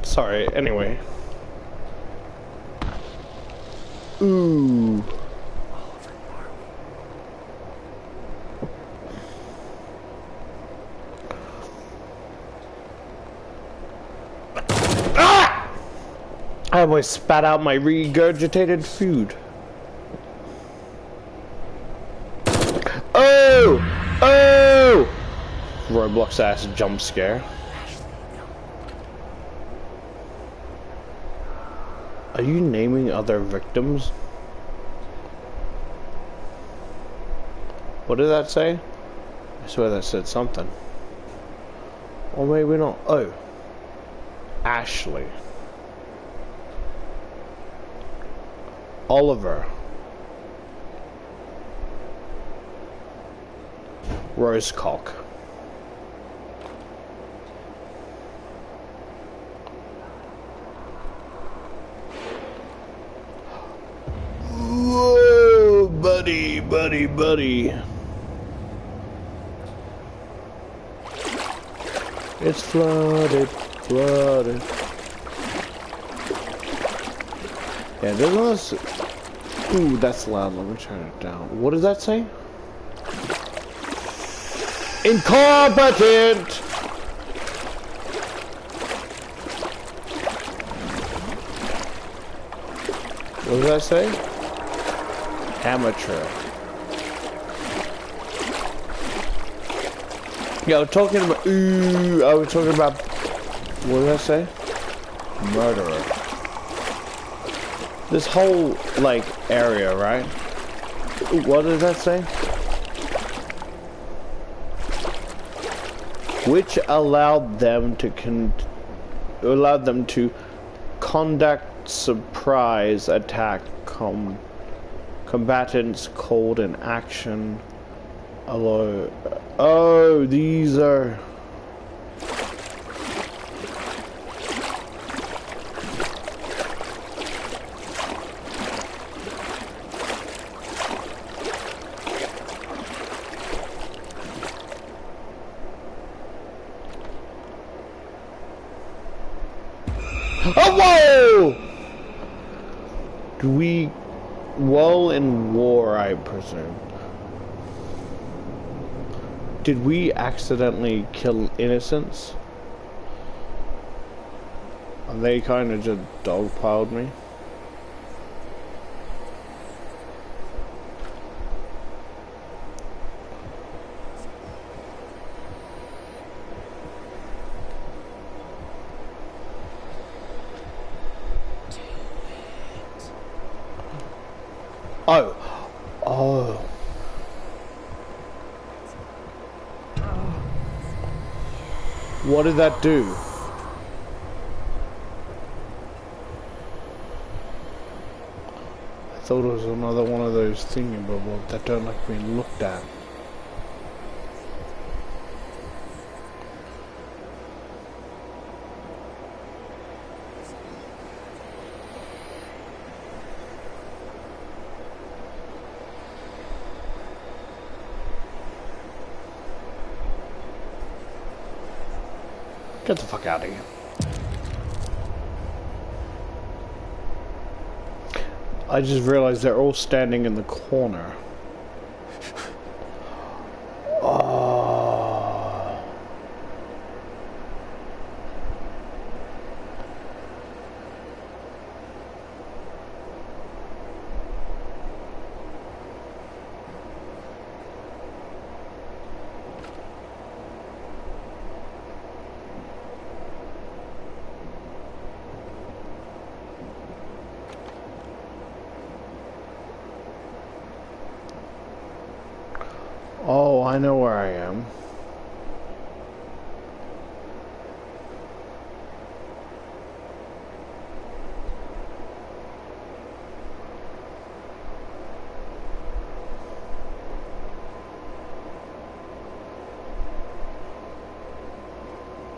Sorry, anyway. Ooh. Ah! I almost spat out my regurgitated food. Oh! Oh! Roblox ass jump scare. Are you naming other victims? What did that say? I swear that said something. Or maybe not. Oh. Ashley. Oliver. Rosecock. Whoa, buddy, buddy, buddy. It's flooded, flooded. Yeah, there's no... Ooh, that's loud. Let me turn it down. What does that say? Incompetent! What does that say? Amateur. Yeah, I was talking about... Ooh, I was talking about... What did I say? Murderer. This whole, like, area, right? Ooh, what did that say? Which allowed them to conduct surprise attack combatants called in action. Hello. Oh, these are... Oh, whoa! Do we... Well, in war, I presume. Did we accidentally kill innocents? And they kind of just dogpiled me? Oh. Oh. What did that do? I thought it was another one of those thingy-bobs that don't like being looked at. Get the fuck out of here. I just realized they're all standing in the corner. Oh. Oh, I know where I am.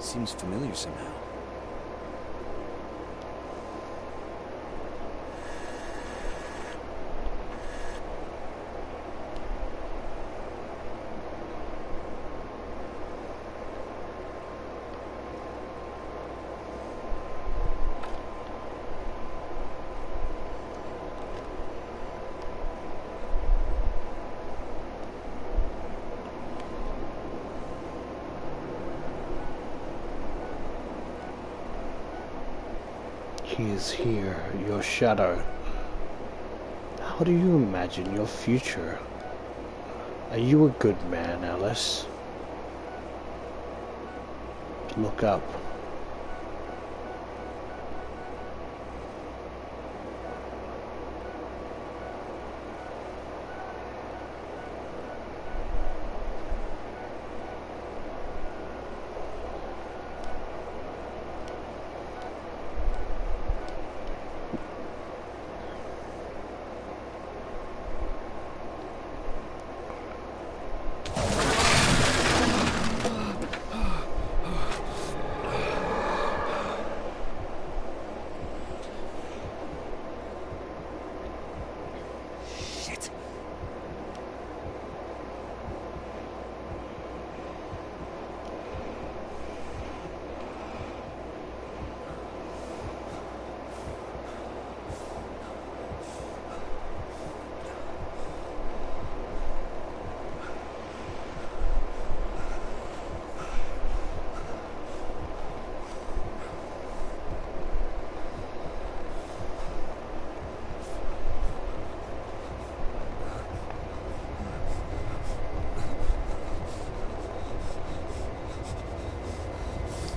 Seems familiar somehow.
He is here, your shadow. How do you imagine your future? Are you a good man, Alice? Look up.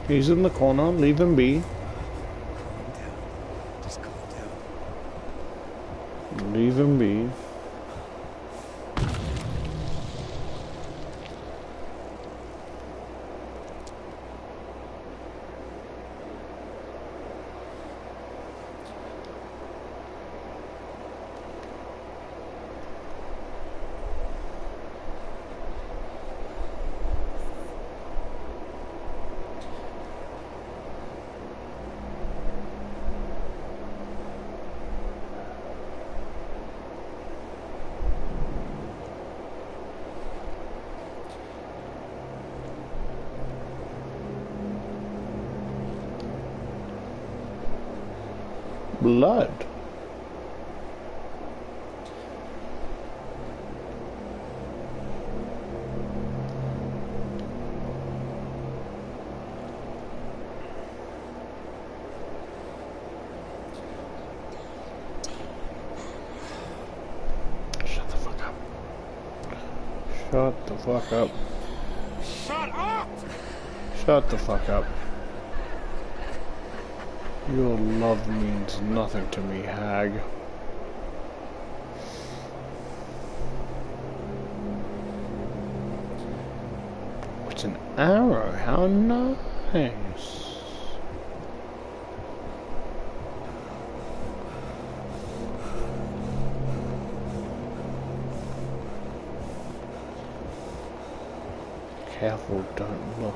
He's in the corner, leave him be.
Calm down. Just calm down.
Leave him be. Blood. Shut the fuck up. Shut the fuck up.
Shut up!
Shut the fuck up. Your love means nothing to me, hag. It's an arrow, how nice. Careful, don't look.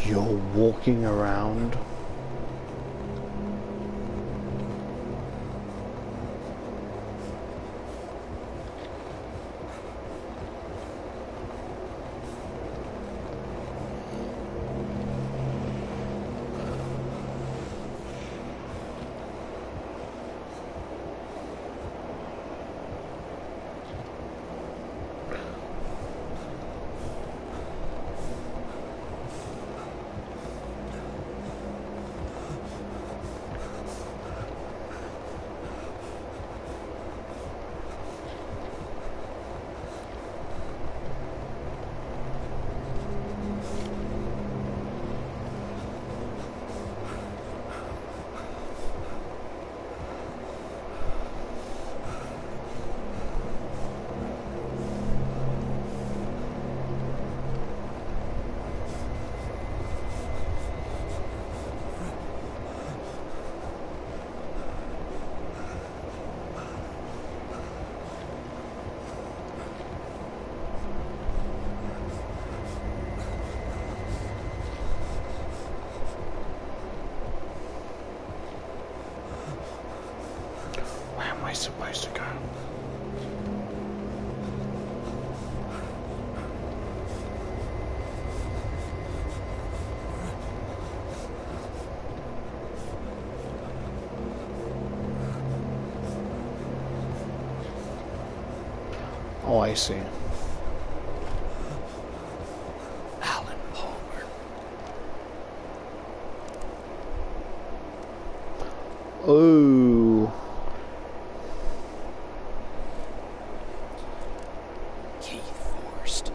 You're walking around. Oh, I see.
Alan Palmer.
Oh.
Keith Forrest.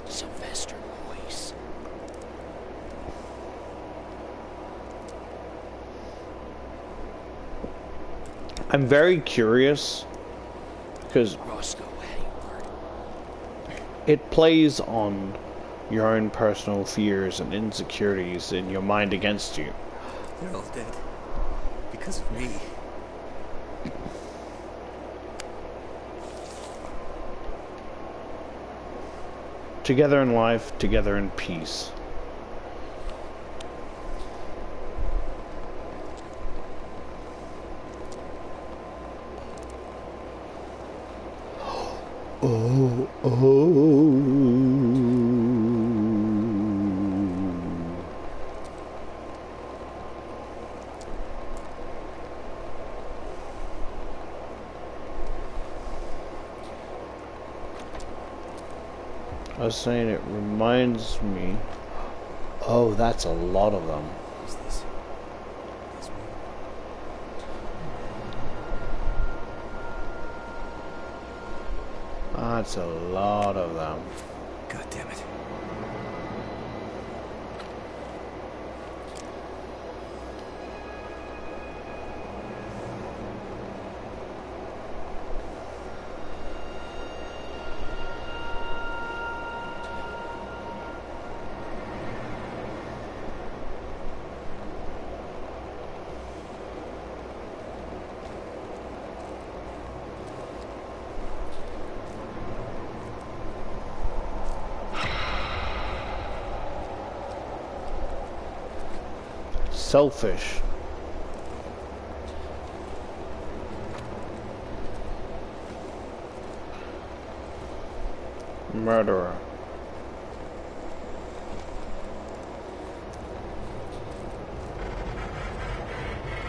Sylvester Boyce.
I'm very curious because
Roscoe Hayward.
it plays on your own personal fears and insecurities in your mind against you.
They're all dead. Because of me.
Together in life, together in peace. Oh, oh. I was saying it reminds me. Oh, that's a lot of them.
Who's this? This one?
That's a lot of them.
God damn it.
Selfish. Murderer.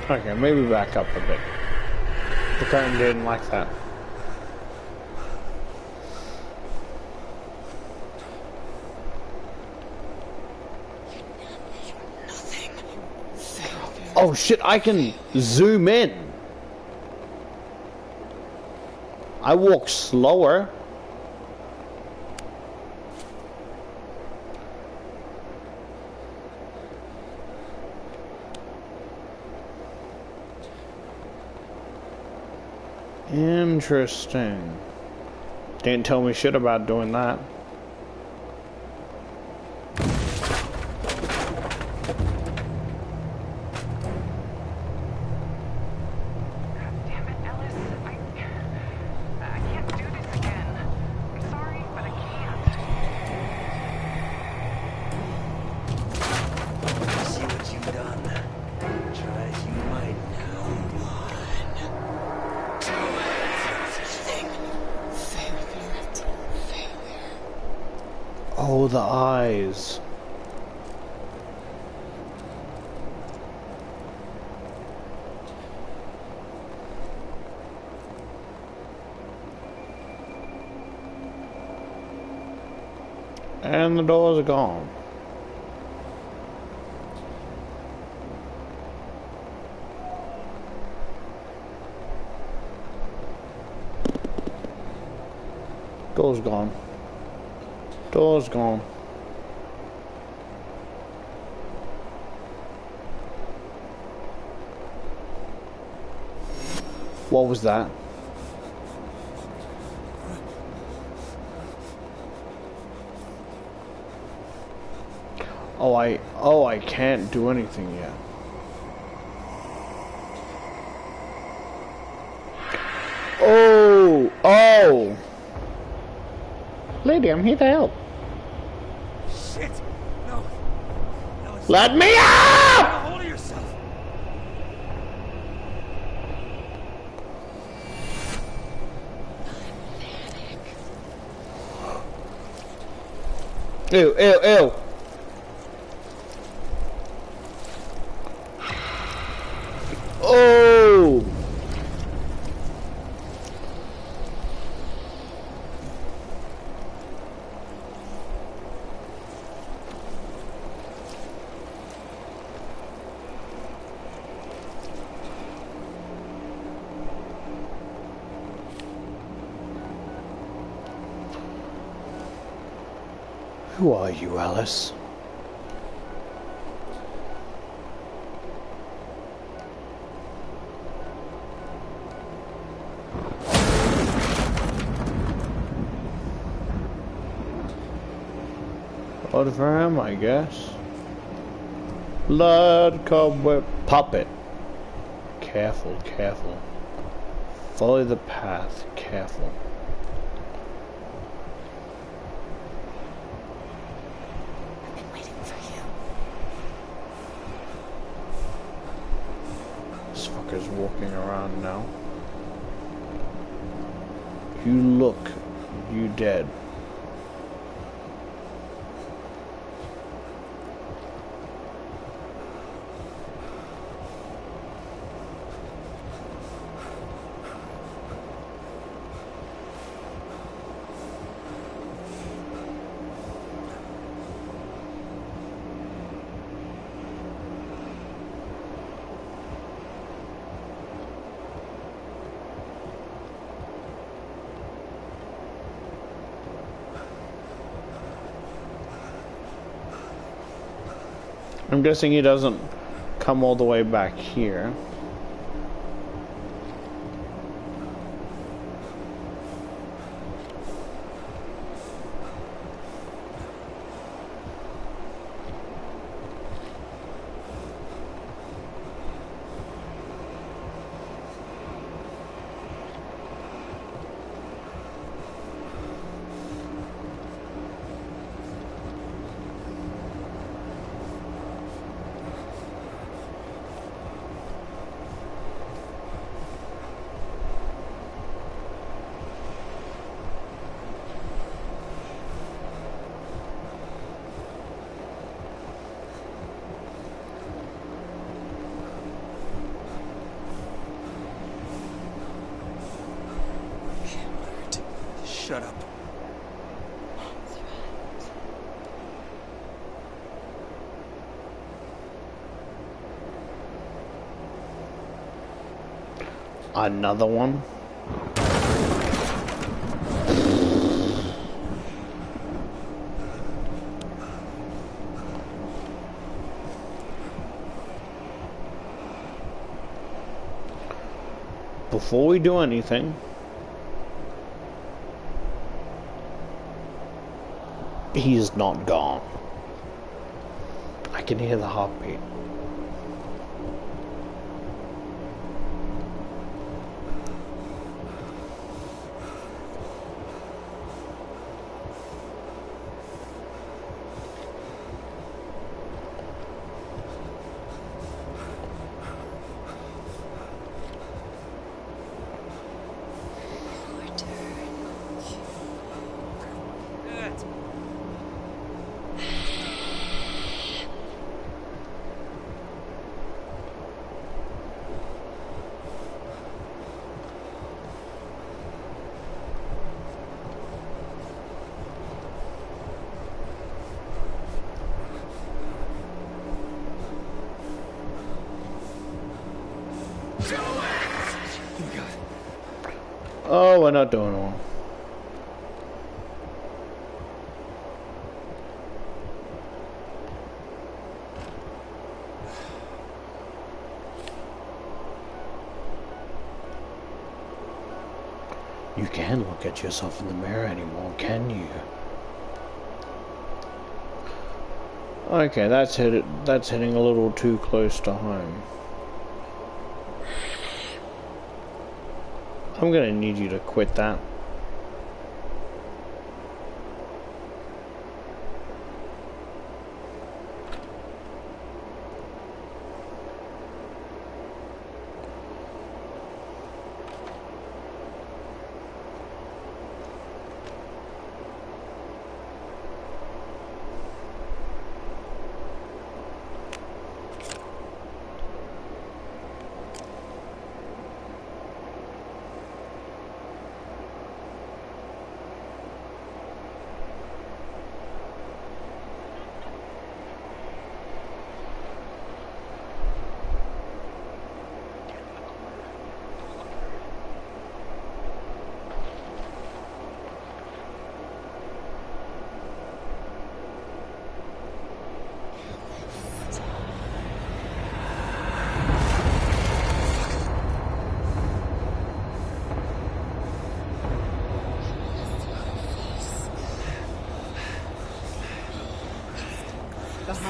Okay, maybe back up a bit. The curtain didn't like that. Oh shit, I can zoom in. I walk slower. Interesting. Didn't tell me shit about doing that.
See what you've done. Try as you might now.
Oh, the eyes. And the doors are gone. Door's gone. Door's gone. What was that? Oh, I can't do anything yet. Oh! Lady, I'm here to help.
Shit! No.
Let me out!
Get a hold of yourself.
Ew, ew, ew. Who are you, Alice? Order for him, I guess. Blood cobweb puppet. Careful, careful. Follow the path, careful.
I've been waiting for you.
This fucker's walking around now. You look, you dead. I'm guessing he doesn't come all the way back here.
Shut up.
Another one? Before we do anything, he's not gone. I can hear the heartbeat. Oh, we're not doing well. You can't look at yourself in the mirror anymore, can you? Okay, that's hitting a little too close to home. I'm gonna need you to quit that.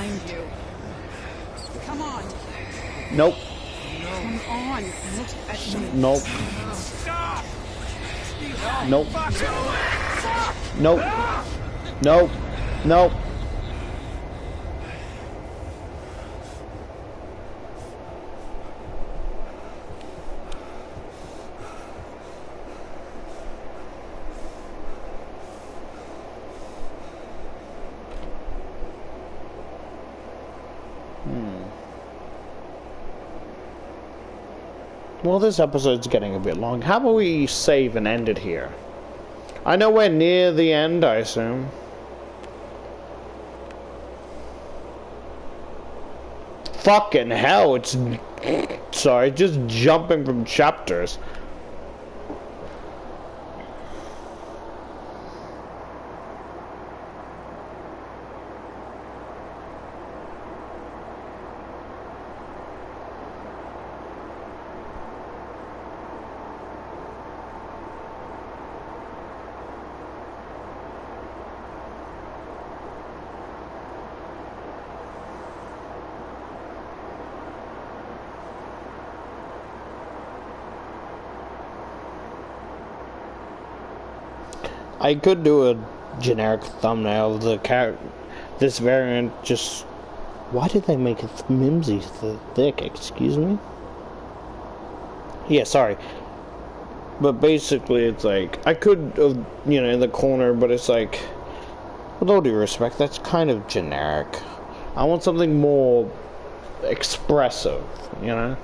behind you. Come on.
Nope.
Come on. Look at me.
Nope. Nope. Nope. Nope. Nope. Well, this episode's getting a bit long. How about we save and end it here? I know we're near the end, I assume. Fucking hell, it's... Sorry, just jumping from chapters. I could do a generic thumbnail of the this variant. Just why did they make it mimsy thick? Excuse me. Yeah, sorry. But basically, it's like I could, you know, in the corner, but it's like, with all due respect, that's kind of generic. I want something more expressive, you know.